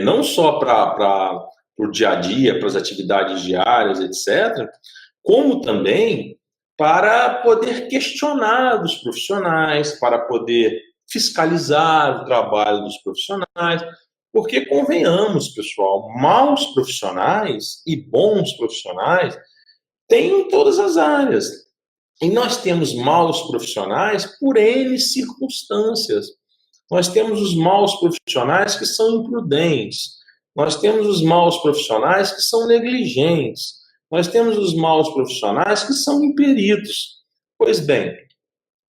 não só para o dia a dia, para as atividades diárias, etc., como também para poder questionar dos profissionais, para poder fiscalizar o trabalho dos profissionais, porque, convenhamos, pessoal, maus profissionais e bons profissionais tem em todas as áreas. E nós temos maus profissionais por N circunstâncias. Nós temos os maus profissionais que são imprudentes. Nós temos os maus profissionais que são negligentes. Nós temos os maus profissionais que são imperitos. Pois bem,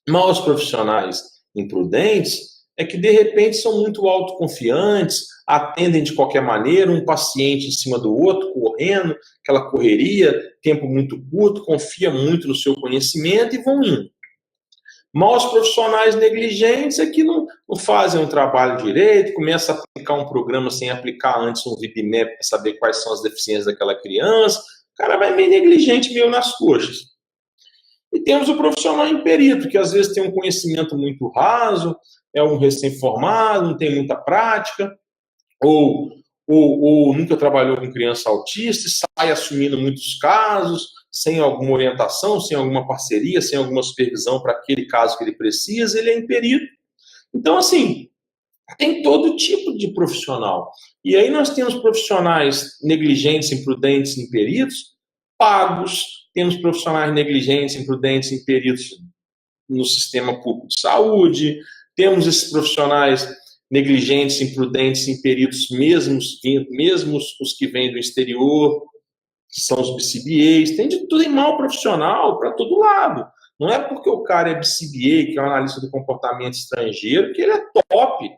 maus profissionais imprudentes é que, de repente, são muito autoconfiantes, atendem de qualquer maneira, um paciente em cima do outro, correndo, aquela correria, tempo muito curto, confia muito no seu conhecimento e vão indo. Maus profissionais negligentes é que não não fazem um trabalho direito, começa a aplicar um programa sem aplicar antes um VIPMAP para saber quais são as deficiências daquela criança, o cara vai meio negligente, meio nas coxas. E temos o profissional em perito, que às vezes tem um conhecimento muito raso, é um recém-formado, não tem muita prática, ou nunca trabalhou com criança autista e sai assumindo muitos casos, sem alguma orientação, sem alguma parceria, sem alguma supervisão para aquele caso que ele precisa, ele é imperito. Então, assim, tem todo tipo de profissional. E aí nós temos profissionais negligentes, imprudentes, imperitos, pagos, temos profissionais negligentes, imprudentes, imperitos no sistema público de saúde, temos esses profissionais negligentes, imprudentes, imperitos, mesmos os que vêm do exterior, que são os BCBAs, tem de tudo em mal profissional para todo lado. Não é porque o cara é BCBA, que é um analista do comportamento estrangeiro, que ele é top.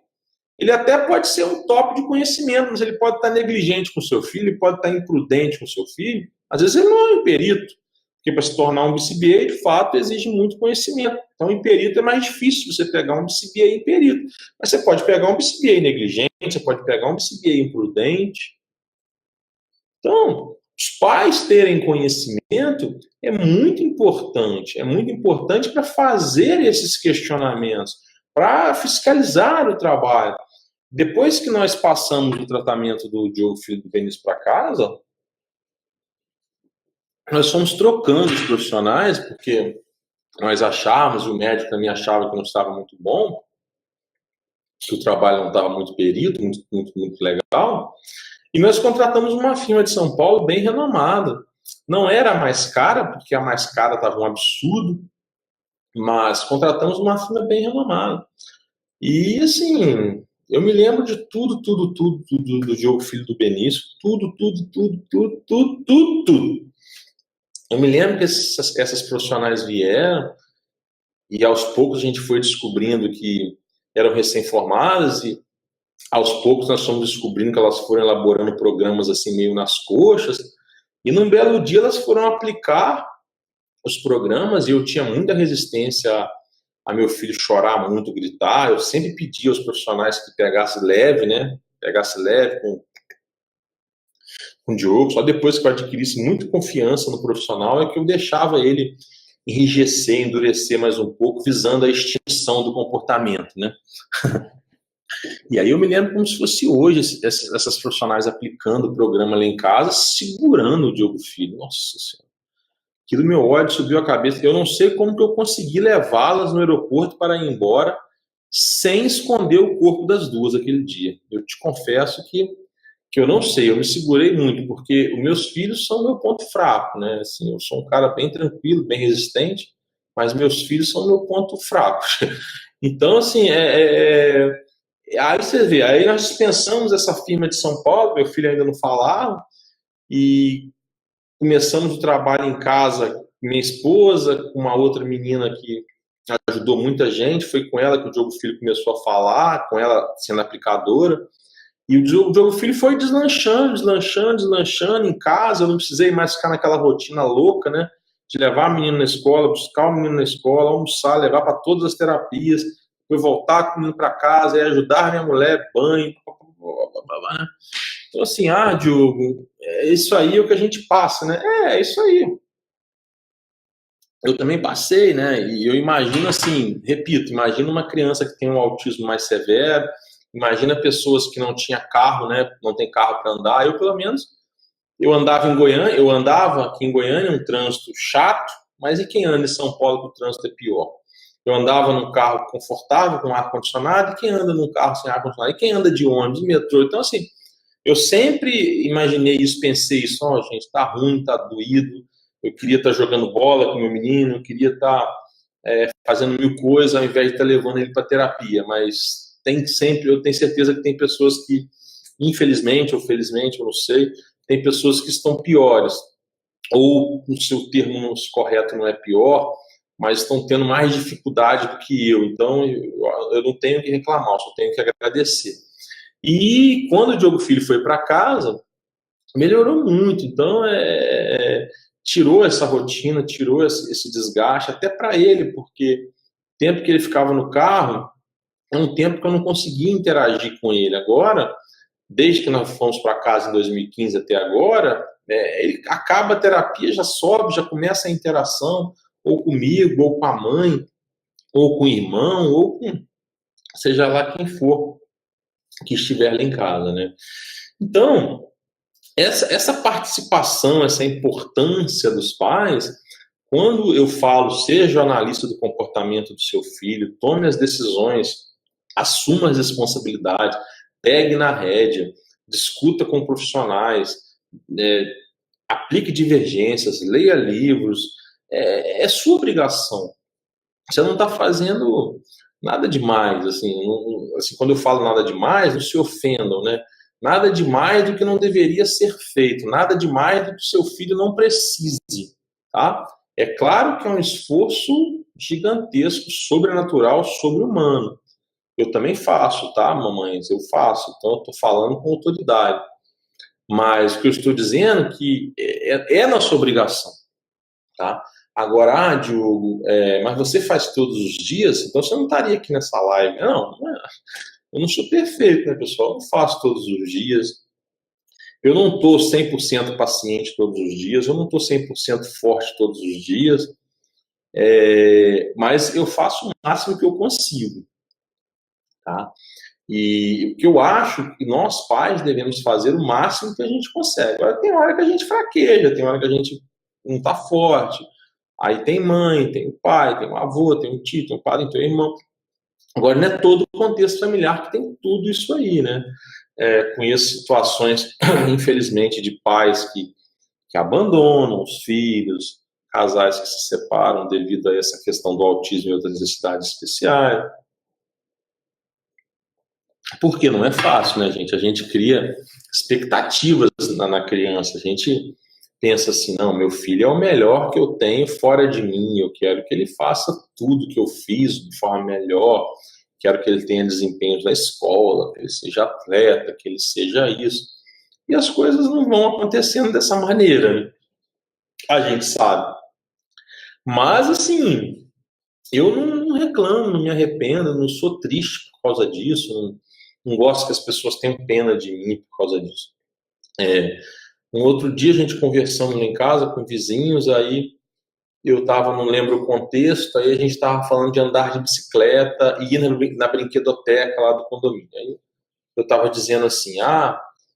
Ele até pode ser um top de conhecimento, mas ele pode estar negligente com o seu filho, ele pode estar imprudente com o seu filho. Às vezes ele não é um perito, porque para se tornar um BCBA, de fato, exige muito conhecimento. Então, em perito é mais difícil você pegar um BCBA em perito. Mas você pode pegar um BCBA negligente, você pode pegar um BCBA imprudente. Então, os pais terem conhecimento é muito importante para fazer esses questionamentos, para fiscalizar o trabalho. Depois que nós passamos o tratamento do Diogo Filho do Benício para casa, nós fomos trocando os profissionais, porque nós achávamos, o médico também achava que não estava muito bom, que o trabalho não estava muito perito, muito legal, e nós contratamos uma firma de São Paulo bem renomada. Não era a mais cara, porque a mais cara estava um absurdo, mas contratamos uma firma bem renomada. E, assim, eu me lembro de tudo do Diogo Filho do Benício, tudo. Eu me lembro que essas profissionais vieram e aos poucos a gente foi descobrindo que eram recém-formadas e aos poucos nós fomos descobrindo que elas foram elaborando programas assim meio nas coxas e num belo dia elas foram aplicar os programas e eu tinha muita resistência a meu filho chorar muito, gritar. Eu sempre pedia aos profissionais que pegasse leve, né? Pegasse leve com o Diogo. Só depois que eu adquirisse muita confiança no profissional é que eu deixava ele enrijecer, endurecer mais um pouco, visando a extinção do comportamento, né? E aí eu me lembro como se fosse hoje essas profissionais aplicando o programa lá em casa, segurando o Diogo Filho. Nossa Senhora. Aquilo, meu ódio subiu a cabeça. Eu não sei como que eu consegui levá-las no aeroporto para ir embora sem esconder o corpo das duas aquele dia. Eu te confesso que eu não sei, eu me segurei muito, porque os meus filhos são meu ponto fraco, né? Assim, eu sou um cara bem tranquilo, bem resistente, mas meus filhos são meu ponto fraco. Então, assim, aí você vê, aí nós dispensamos essa firma de São Paulo, meu filho ainda não falava, e começamos o trabalho em casa com minha esposa, com uma outra menina que ajudou muita gente, foi com ela que o Diogo Filho começou a falar, com ela sendo aplicadora, e o Diogo Filho foi deslanchando em casa. Eu não precisei mais ficar naquela rotina louca, né, de levar a menina na escola, buscar o menino na escola, almoçar, levar para todas as terapias, depois voltar com o menino para casa e ajudar minha mulher, banho, né? Então, assim, Diogo, isso aí é o que a gente passa, né? É isso aí. Eu também passei, né? E eu imagino assim, repito, imagina uma criança que tem um autismo mais severo, imagina pessoas que não tinham carro, né? Não tem carro para andar. Eu, pelo menos, eu andava aqui em Goiânia, um trânsito chato, mas e quem anda em São Paulo que o trânsito é pior? Eu andava num carro confortável, com ar-condicionado, e quem anda num carro sem ar-condicionado? E quem anda de ônibus, metrô? Então, assim, eu sempre imaginei isso, pensei isso, gente, tá ruim, tá doído, eu queria estar jogando bola com meu menino, eu queria estar fazendo mil coisas ao invés de estar levando ele para terapia, mas eu tenho certeza que tem pessoas que, infelizmente ou felizmente, eu não sei, tem pessoas que estão piores, ou o seu termo correto não é pior, mas estão tendo mais dificuldade do que eu, então eu não tenho que reclamar, eu só tenho que agradecer. E quando o Diogo Filho foi para casa, melhorou muito. Então, tirou essa rotina, tirou esse desgaste, até para ele, porque o tempo que ele ficava no carro, é um tempo que eu não conseguia interagir com ele. Agora, desde que nós fomos para casa em 2015 até agora, ele acaba a terapia, já sobe, já começa a interação, ou comigo, ou com a mãe, ou com o irmão, ou com seja lá quem for que estiver lá em casa, né? Então, essa participação, essa importância dos pais, quando eu falo, seja analista do comportamento do seu filho, tome as decisões, assuma as responsabilidades, pegue na rédea, discuta com profissionais, aplique divergências, leia livros, é sua obrigação. Você não está fazendo nada demais, assim, assim, quando eu falo nada demais, não se ofendam, né? Nada demais do que não deveria ser feito, nada demais do que o seu filho não precise, tá? É claro que é um esforço gigantesco, sobrenatural, sobre-humano. Eu também faço, tá, mamães? Eu faço, então eu estou falando com autoridade. Mas o que eu estou dizendo é que é nossa obrigação, tá? Agora, Diogo, mas você faz todos os dias, então você não estaria aqui nessa live. Não, eu não sou perfeito, né, pessoal? Eu não faço todos os dias. Eu não estou 100% paciente todos os dias, eu não estou 100% forte todos os dias, mas eu faço o máximo que eu consigo, tá? E o que eu acho que nós pais devemos fazer o máximo que a gente consegue. Agora, tem hora que a gente fraqueja, tem hora que a gente não está forte. Aí tem mãe, tem o pai, tem o avô, tem o tio, tem o padre, tem o irmão. Agora, não é todo o contexto familiar que tem tudo isso aí, né? Conheço situações, infelizmente, de pais que abandonam os filhos, casais que se separam devido a essa questão do autismo e outras necessidades especiais. Porque não é fácil, né, gente? A gente cria expectativas na criança. A gente pensa assim, não, meu filho é o melhor que eu tenho fora de mim, eu quero que ele faça tudo que eu fiz de forma melhor, quero que ele tenha desempenhos na escola, que ele seja atleta, que ele seja isso. E as coisas não vão acontecendo dessa maneira, né? A gente sabe. Mas, assim, eu não reclamo, não me arrependo, não sou triste por causa disso, não gosto que as pessoas tenham pena de mim por causa disso. Um outro dia a gente conversando lá em casa com vizinhos, aí eu estava, não lembro o contexto, aí a gente estava falando de andar de bicicleta e ir na brinquedoteca lá do condomínio. Aí eu estava dizendo assim,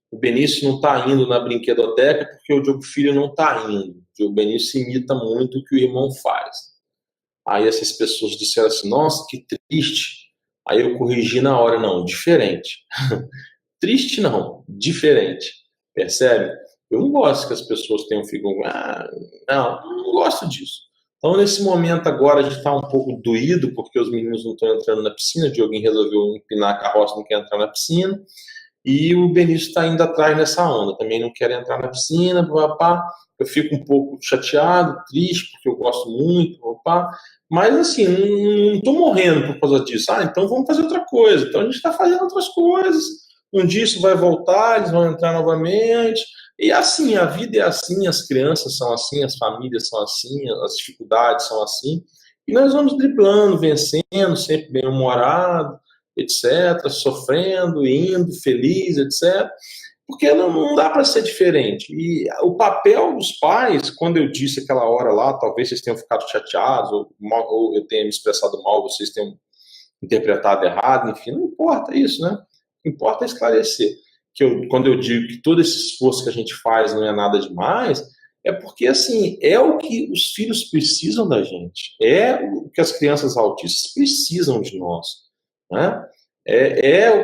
o Benício não está indo na brinquedoteca porque o Diogo Filho não está indo. O Benício imita muito o que o irmão faz. Aí essas pessoas disseram assim, nossa, que triste. Aí eu corrigi na hora, não, diferente. Triste não, diferente. Percebe? Eu não gosto que as pessoas tenham ficam, não gosto disso. Então, nesse momento agora, a gente está um pouco doído, porque os meninos não estão entrando na piscina, o Dioguinho resolveu empinar a carroça, não quer entrar na piscina, e o Benício está indo atrás nessa onda, também não quer entrar na piscina, papá. Eu fico um pouco chateado, triste, porque eu gosto muito, papá. Mas, assim, não estou morrendo por causa disso. Então vamos fazer outra coisa. Então a gente está fazendo outras coisas. Um dia isso vai voltar, eles vão entrar novamente. E assim, a vida é assim, as crianças são assim, as famílias são assim, as dificuldades são assim. E nós vamos driblando, vencendo, sempre bem-humorado, etc., sofrendo, indo, feliz, etc., porque não dá para ser diferente. E o papel dos pais, quando eu disse aquela hora lá, talvez vocês tenham ficado chateados, ou eu tenha me expressado mal, vocês tenham interpretado errado, enfim, não importa isso, né? O que importa é esclarecer. Quando eu digo que todo esse esforço que a gente faz não é nada demais, é porque, assim, é o que os filhos precisam da gente, é o que as crianças autistas precisam de nós, né?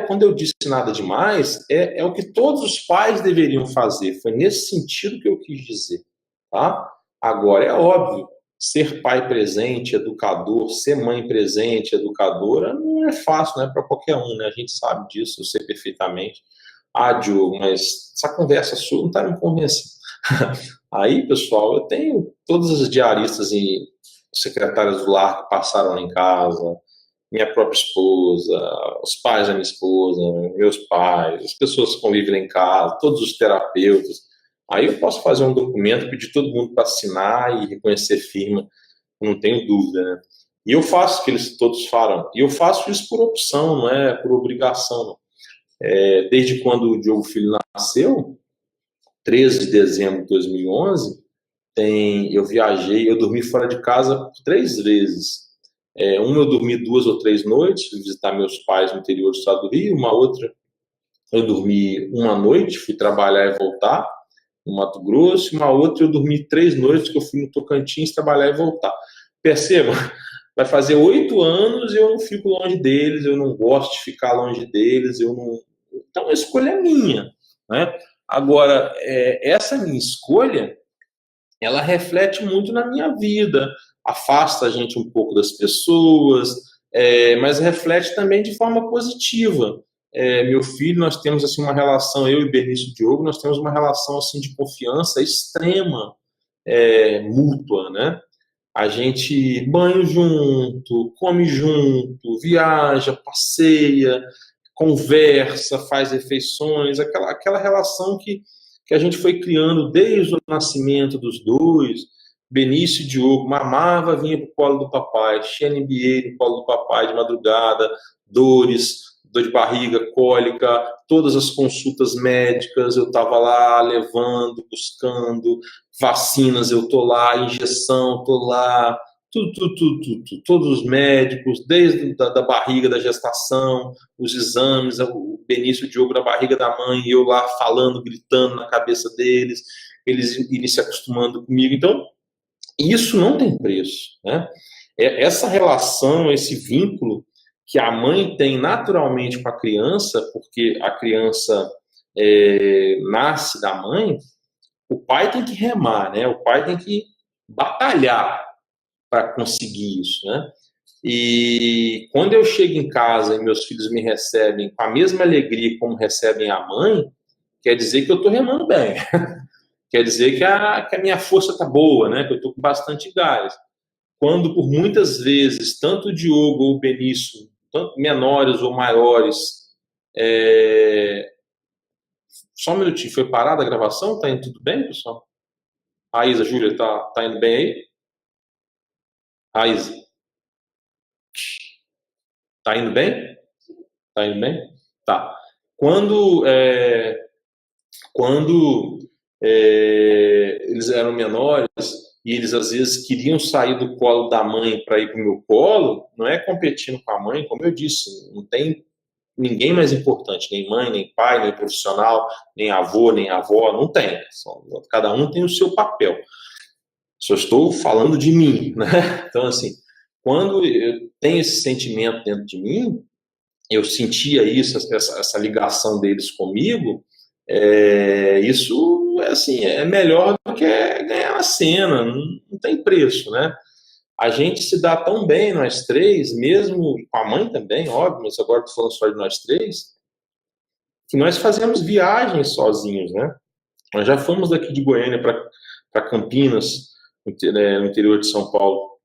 Quando eu disse nada demais, é o que todos os pais deveriam fazer. Foi nesse sentido que eu quis dizer, tá? Agora, é óbvio, ser pai presente, educador, ser mãe presente, educadora, não é fácil, não é para qualquer um, né? A gente sabe disso, eu sei perfeitamente. Diogo, mas essa conversa sua não está me convencendo. Aí, pessoal, eu tenho todas as diaristas e secretárias do lar que passaram lá em casa, minha própria esposa, os pais da minha esposa, meus pais, as pessoas que convivem lá em casa, todos os terapeutas. Aí eu posso fazer um documento, pedir todo mundo para assinar e reconhecer firma, não tenho dúvida, né? E eu faço o que eles todos farão. E eu faço isso por opção, não é por obrigação. Não. Desde quando o Diogo Filho nasceu, 13 de dezembro de 2011, eu viajei, eu dormi fora de casa por 3 vezes. Uma eu dormi 2 ou 3 noites, fui visitar meus pais no interior do estado do Rio, uma outra eu dormi uma noite, fui trabalhar e voltar, no Mato Grosso, e uma outra eu dormi 3 noites, que eu fui no Tocantins trabalhar e voltar. Perceba, vai fazer 8 anos e eu não fico longe deles, eu não gosto de ficar longe deles, eu não... Então a escolha é minha, né? Agora, essa minha escolha, ela reflete muito na minha vida, afasta a gente um pouco das pessoas, mas reflete também de forma positiva. Meu filho, nós temos assim uma relação, eu e Benício Diogo, nós temos uma relação assim de confiança extrema, mútua, né? A gente banha junto, come junto, viaja, passeia, conversa, faz refeições, aquela relação que a gente foi criando desde o nascimento dos dois. Benício e Diogo mamava, vinha para o colo do papai, XNBA no colo do papai de madrugada, dor de barriga, cólica, todas as consultas médicas, eu estava lá levando, buscando, vacinas, eu estou lá, injeção, estou lá, tudo, todos os médicos, desde da barriga, da gestação, os exames, o Benício e o Diogo na barriga da mãe, eu lá falando, gritando na cabeça deles, eles irem se acostumando comigo. Então, isso não tem preço, né? Essa relação, esse vínculo que a mãe tem naturalmente com a criança, porque a criança nasce da mãe, o pai tem que remar, né? O pai tem que batalhar para conseguir isso, né? E quando eu chego em casa e meus filhos me recebem com a mesma alegria como recebem a mãe, quer dizer que eu estou remando bem. Quer dizer que a minha força está boa, né? Que eu estou com bastante gás. Quando, por muitas vezes, tanto o Diogo ou o Benício, tanto menores ou maiores... Só um minutinho, foi parada a gravação? Tá indo tudo bem, pessoal? Raíza, Júlia, tá indo bem aí? Raíza, tá indo bem? Tá indo bem? Tá. Quando eles eram menores e eles às vezes queriam sair do colo da mãe para ir para o meu colo, não é competindo com a mãe, como eu disse, não tem ninguém mais importante, nem mãe, nem pai, nem profissional, nem avô, nem avó, não tem. Cada um tem o seu papel. Só estou falando de mim, né? Então, assim, quando eu tenho esse sentimento dentro de mim, eu sentia isso, essa ligação deles comigo, isso assim, é melhor do que ganhar a cena, não tem preço, né? A gente se dá tão bem, nós três, mesmo com a mãe também, óbvio, mas agora estou falando só de nós três, que nós fazemos viagens sozinhos, né? Nós já fomos daqui de Goiânia para Campinas, no interior de São Paulo,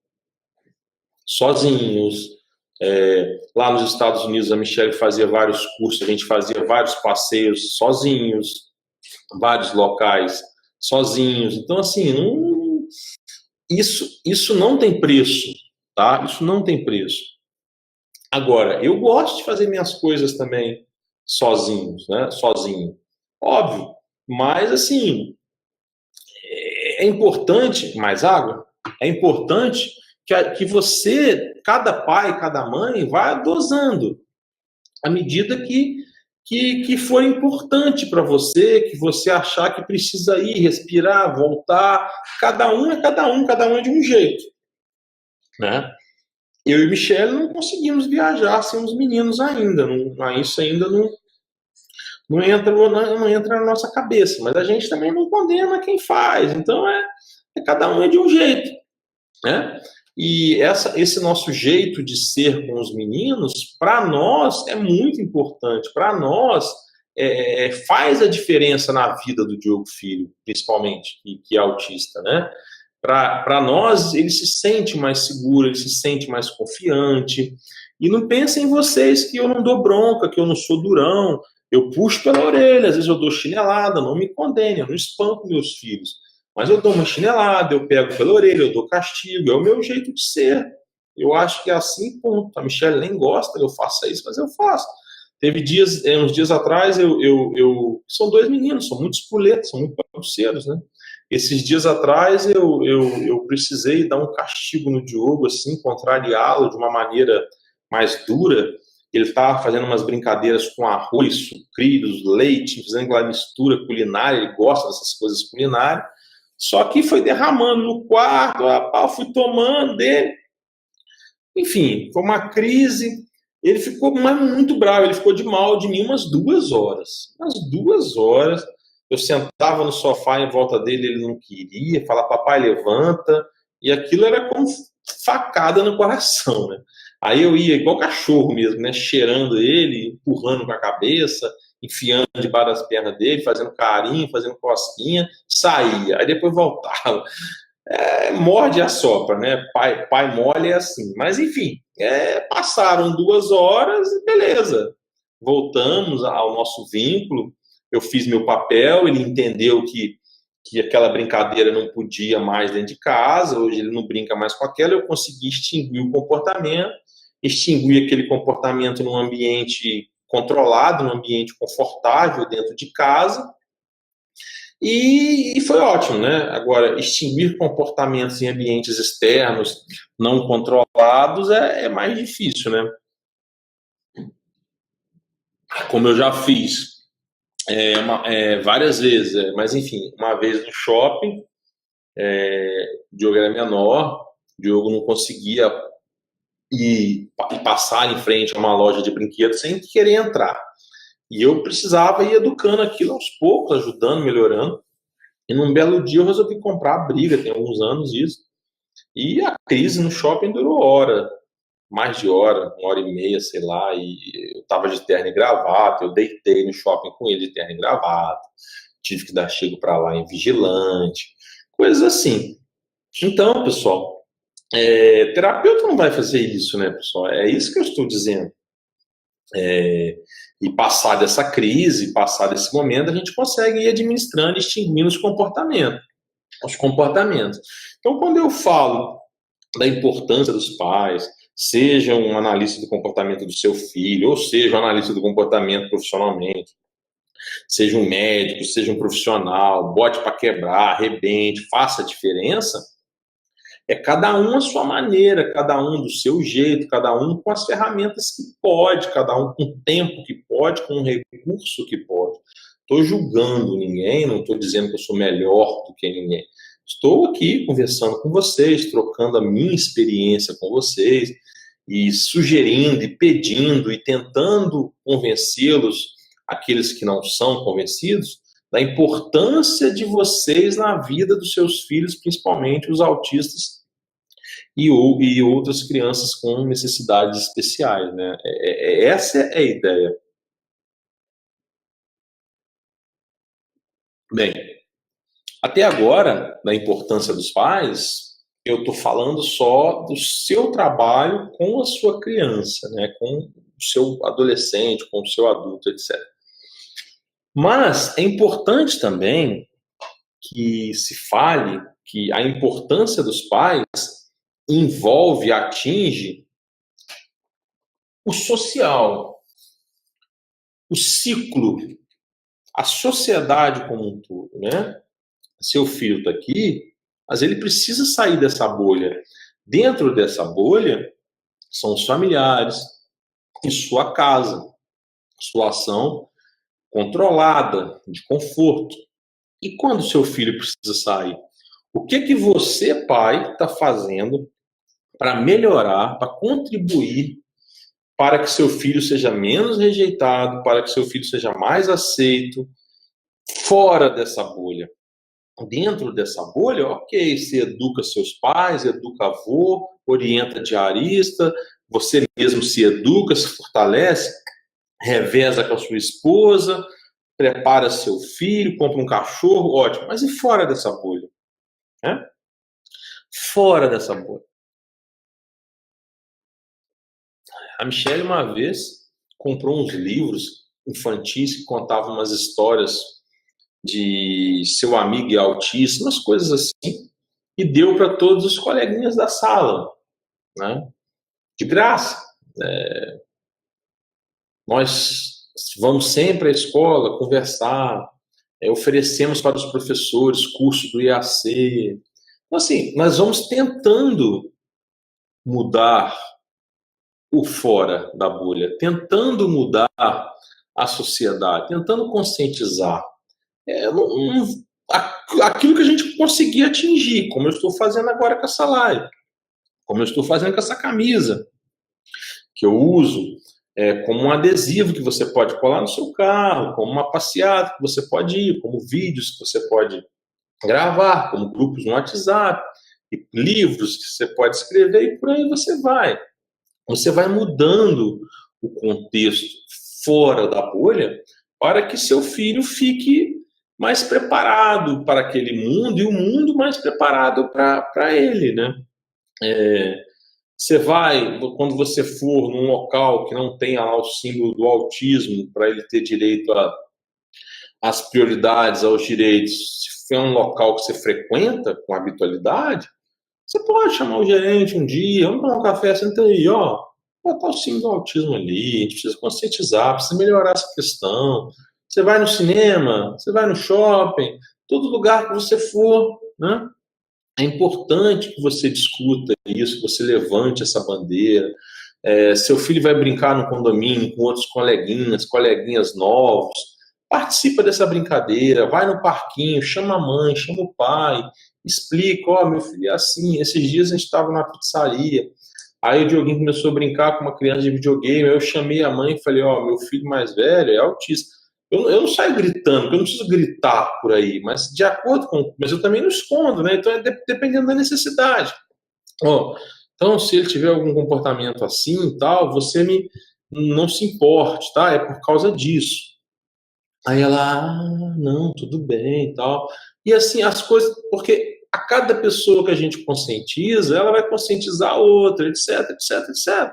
sozinhos. Lá nos Estados Unidos, a Michelle fazia vários cursos, a gente fazia vários passeios sozinhos, vários locais sozinhos. Então, assim, isso não tem preço, tá? Isso não tem preço. Agora, eu gosto de fazer minhas coisas também sozinhos, né? Sozinho. Óbvio, mas, assim, é importante... Mais água? É importante que você, cada pai, cada mãe, vá dosando à medida que for importante para você, que você achar que precisa ir, respirar, voltar. Cada um é de um jeito, né? Eu e Michelle não conseguimos viajar sem os meninos ainda, isso ainda não entra na nossa cabeça, mas a gente também não condena quem faz, então cada um é de um jeito, né? E esse nosso jeito de ser com os meninos, para nós, é muito importante. Para nós, faz a diferença na vida do Diogo Filho, principalmente, que é autista, né? Para nós, ele se sente mais seguro, ele se sente mais confiante. E não pensem em vocês que eu não dou bronca, que eu não sou durão. Eu puxo pela orelha, às vezes eu dou chinelada, não me condene, eu não espanco meus filhos. Mas eu dou uma chinelada, eu pego pela orelha, eu dou castigo, é o meu jeito de ser. Eu acho que é assim, ponto. A Michelle nem gosta que eu faça isso, mas eu faço. Teve dias, uns dias atrás, são dois meninos, são muito espoletos, são muito bagunceiros, né? Esses dias atrás eu precisei dar um castigo no Diogo, assim, contrariá-lo de uma maneira mais dura. Ele estava fazendo umas brincadeiras com arroz, sucrilhos, leite, fazendo aquela mistura culinária, ele gosta dessas coisas culinárias. Só que foi derramando no quarto, eu fui tomando dele. Enfim, foi uma crise. Ele ficou muito bravo, ele ficou de mal de mim umas 2 horas. Umas 2 horas. Eu sentava no sofá em volta dele, ele não queria, falava, papai, levanta. E aquilo era como facada no coração, né? Aí eu ia igual cachorro mesmo, né? Cheirando ele, empurrando com a cabeça, enfiando debaixo das pernas dele, fazendo carinho, fazendo cosquinha, saía. Aí depois voltava. Morde e assopra, né? Pai mole é assim. Mas, enfim, passaram 2 horas e beleza. Voltamos ao nosso vínculo. Eu fiz meu papel, ele entendeu que aquela brincadeira não podia mais dentro de casa, hoje ele não brinca mais com aquela, eu consegui extinguir o comportamento, extinguir aquele comportamento num ambiente controlado, num ambiente confortável dentro de casa, e foi ótimo, né? Agora, extinguir comportamentos em ambientes externos não controlados é mais difícil, né? Como eu já fiz várias vezes, mas enfim, uma vez no shopping, o Diogo era menor, o Diogo não conseguia ir passar em frente a uma loja de brinquedos sem querer entrar. E eu precisava ir educando aquilo aos poucos, ajudando, melhorando. E num belo dia eu resolvi comprar a briga, tem alguns anos isso. E a crise no shopping durou hora, mais de hora, 1 hora e meia, sei lá. E eu tava de terno e gravata, eu deitei no shopping com ele de terno e gravata. Tive que dar chego para lá em vigilante, coisas assim. Então, pessoal, terapeuta não vai fazer isso, né, pessoal? É isso que eu estou dizendo. E passar dessa crise, passar desse momento, a gente consegue ir administrando e extinguindo os comportamentos. Então, quando eu falo da importância dos pais, seja um analista do comportamento do seu filho, ou seja um analista do comportamento profissionalmente, seja um médico, seja um profissional, bote para quebrar, arrebente, faça a diferença, cada um à sua maneira, cada um do seu jeito, cada um com as ferramentas que pode, cada um com o tempo que pode, com o recurso que pode. Estou julgando ninguém, não estou dizendo que eu sou melhor do que ninguém. Estou aqui conversando com vocês, trocando a minha experiência com vocês e sugerindo e pedindo e tentando convencê-los, aqueles que não são convencidos, da importância de vocês na vida dos seus filhos, principalmente os autistas e outras crianças com necessidades especiais, né? Essa é a ideia. Bem, até agora, da importância dos pais, eu estou falando só do seu trabalho com a sua criança, né? Com o seu adolescente, com o seu adulto, etc. Mas é importante também que se fale que a importância dos pais envolve, atinge o social, o ciclo, a sociedade como um todo, né? Seu filho está aqui, mas ele precisa sair dessa bolha. Dentro dessa bolha são os familiares e sua casa, sua ação controlada, de conforto. E quando seu filho precisa sair? O que você, pai, está fazendo para melhorar, para contribuir para que seu filho seja menos rejeitado, para que seu filho seja mais aceito, fora dessa bolha? Dentro dessa bolha, ok, você educa seus pais, educa avô, orienta diarista, você mesmo se educa, se fortalece, reveza com a sua esposa, prepara seu filho, compra um cachorro, ótimo. Mas e fora dessa bolha? Né? Fora dessa bolha. A Michelle, uma vez, comprou uns livros infantis que contavam umas histórias de seu amigo e autista, umas coisas assim, e deu para todos os coleguinhas da sala, né? de graça. Nós vamos sempre à escola conversar, oferecemos para os professores curso do IAC. Então, assim, nós vamos tentando mudar o fora da bolha, tentando mudar a sociedade, tentando conscientizar. Aquilo que a gente conseguir atingir, como eu estou fazendo agora com essa live, como eu estou fazendo com essa camisa que eu uso, como um adesivo que você pode colar no seu carro, como uma passeata que você pode ir, como vídeos que você pode gravar, como grupos no WhatsApp, e livros que você pode escrever, e por aí você vai. Você vai mudando o contexto fora da bolha para que seu filho fique mais preparado para aquele mundo e o mundo mais preparado para ele, né? Você vai, quando você for num local que não tenha lá o símbolo do autismo, para ele ter direito às prioridades, aos direitos, se for um local que você frequenta com habitualidade, você pode chamar o gerente um dia, vamos tomar um café, senta aí, ó, botar o símbolo do autismo ali, a gente precisa conscientizar, precisa melhorar essa questão. Você vai no cinema, você vai no shopping, todo lugar que você for, né? É importante que você discuta isso, que você levante essa bandeira. Seu filho vai brincar no condomínio com outros coleguinhas novos. Participa dessa brincadeira, vai no parquinho, chama a mãe, chama o pai, explica, ó, meu filho é assim, esses dias a gente estava na pizzaria, aí o Dioguinho começou a brincar com uma criança de videogame, aí eu chamei a mãe e falei, ó, meu filho mais velho é autista. Eu não saio gritando, porque eu não preciso gritar por aí, mas de acordo com... Mas eu também não escondo, né? Então dependendo da necessidade. Ó, então, se ele tiver algum comportamento assim e tal, não se importe, tá? É por causa disso. Aí ela, não, tudo bem e tal. E assim, as coisas... Porque a cada pessoa que a gente conscientiza, ela vai conscientizar a outra, etc, etc, etc.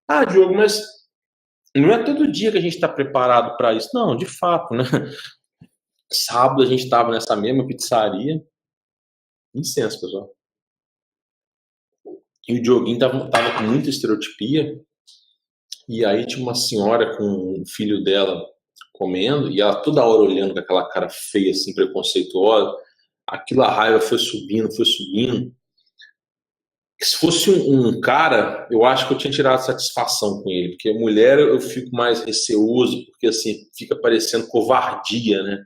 Ah, Diogo, mas não é todo dia que a gente está preparado para isso. Não, de fato, né? Sábado a gente estava nessa mesma pizzaria. Licença, pessoal. E o Dioguinho tava com muita estereotipia. E aí tinha uma senhora com o filho dela comendo. E ela toda hora olhando com aquela cara feia, assim, preconceituosa. Aquilo, a raiva foi subindo, foi subindo. Se fosse um cara, eu acho que eu tinha tirado satisfação com ele, porque mulher eu fico mais receoso, porque assim, fica parecendo covardia, né?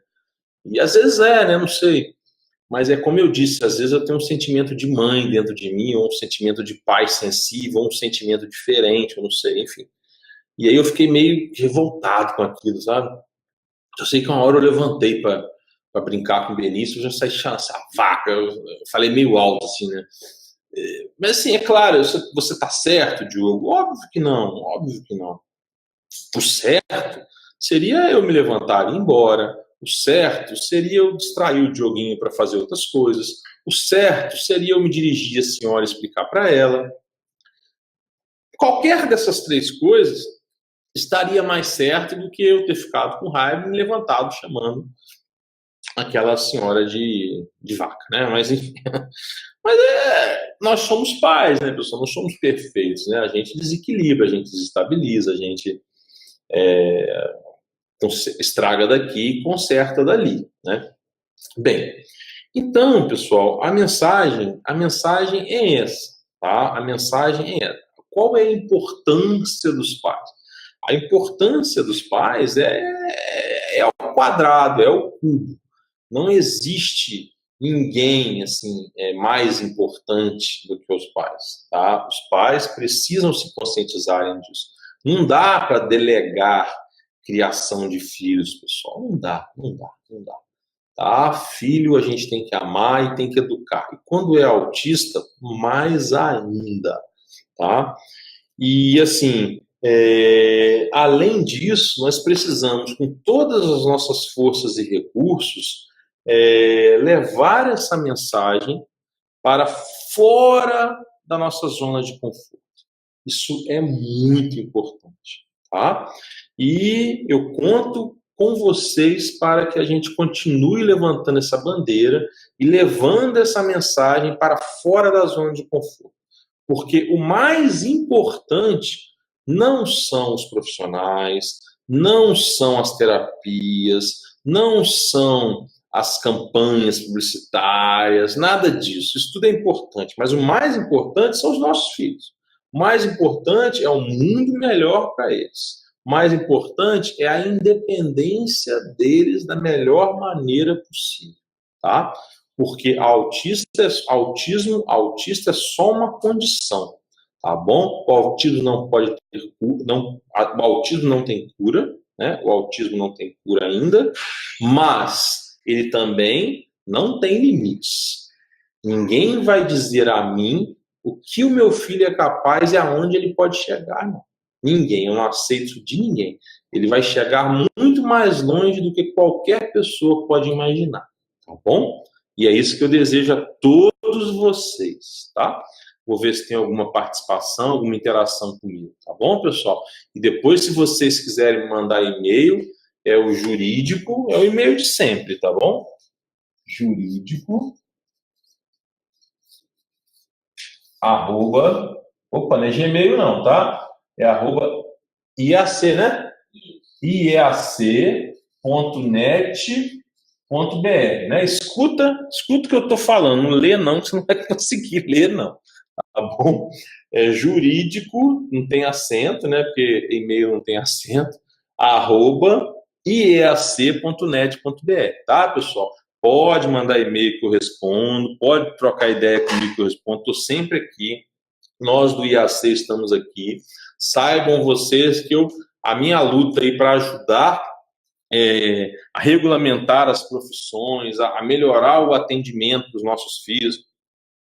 E às vezes né? Não sei. Mas é como eu disse, às vezes eu tenho um sentimento de mãe dentro de mim, ou um sentimento de pai sensível, ou um sentimento diferente, eu não sei, enfim. E aí eu fiquei meio revoltado com aquilo, sabe? Eu sei que uma hora eu levantei para brincar com o Benício, eu já saí chamando essa vaca, eu falei meio alto, assim, né? Mas assim, é claro, você tá certo, Diogo? Óbvio que não, óbvio que não. O certo seria eu me levantar e ir embora. O certo seria eu distrair o Dioguinho para fazer outras coisas. O certo seria eu me dirigir à senhora e explicar para ela. Qualquer dessas três coisas estaria mais certo do que eu ter ficado com raiva e me levantado chamando aquela senhora de vaca, né? Mas enfim. Mas nós somos pais, né, pessoal? Nós somos perfeitos, né? A gente desequilibra, a gente desestabiliza, a gente estraga daqui e conserta dali, né? Bem, então, pessoal, a mensagem é essa, tá? A mensagem é essa. Qual é a importância dos pais? A importância dos pais é o quadrado, é o cubo. Não existe ninguém assim mais importante do que os pais, tá? Os pais precisam se conscientizarem disso. Não dá para delegar criação de filhos, pessoal. Não dá. Tá? Filho a gente tem que amar e tem que educar. E quando é autista, mais ainda, tá? E assim, além disso, nós precisamos, com todas as nossas forças e recursos, levar essa mensagem para fora da nossa zona de conforto. Isso é muito importante, tá? E eu conto com vocês para que a gente continue levantando essa bandeira e levando essa mensagem para fora da zona de conforto. Porque o mais importante não são os profissionais, não são as terapias, não são as campanhas publicitárias, nada disso. Isso tudo é importante, mas o mais importante são os nossos filhos. O mais importante é um mundo melhor para eles. O mais importante é a independência deles da melhor maneira possível, tá? Porque autista é só uma condição, tá bom? O autismo não pode ter não, o autismo não tem cura, né? O autismo não tem cura ainda, mas ele também não tem limites. Ninguém vai dizer a mim o que o meu filho é capaz e aonde ele pode chegar, não. Ninguém, eu não aceito de ninguém. Ele vai chegar muito mais longe do que qualquer pessoa pode imaginar, tá bom? E é isso que eu desejo a todos vocês, tá? Vou ver se tem alguma participação, alguma interação comigo, tá bom, pessoal? E depois, se vocês quiserem mandar e-mail, é o jurídico, é o e-mail de sempre, tá bom? Jurídico, arroba, opa, não é Gmail não, tá? É arroba IAC, né? IAC.net.br, né? Escuta o que eu tô falando, não lê não, que você não vai conseguir ler não, tá bom? É jurídico, não tem acento, né? Porque e-mail não tem acento, arroba iac.net.br, tá, pessoal? Pode mandar e-mail que eu respondo, pode trocar ideia comigo que eu respondo, estou sempre aqui. Nós do IAC estamos aqui. Saibam vocês que a minha luta aí para ajudar a regulamentar as profissões, a melhorar o atendimento dos nossos filhos,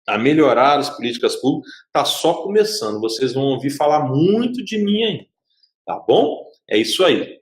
a melhorar as políticas públicas, está só começando. Vocês vão ouvir falar muito de mim ainda, tá bom? É isso aí.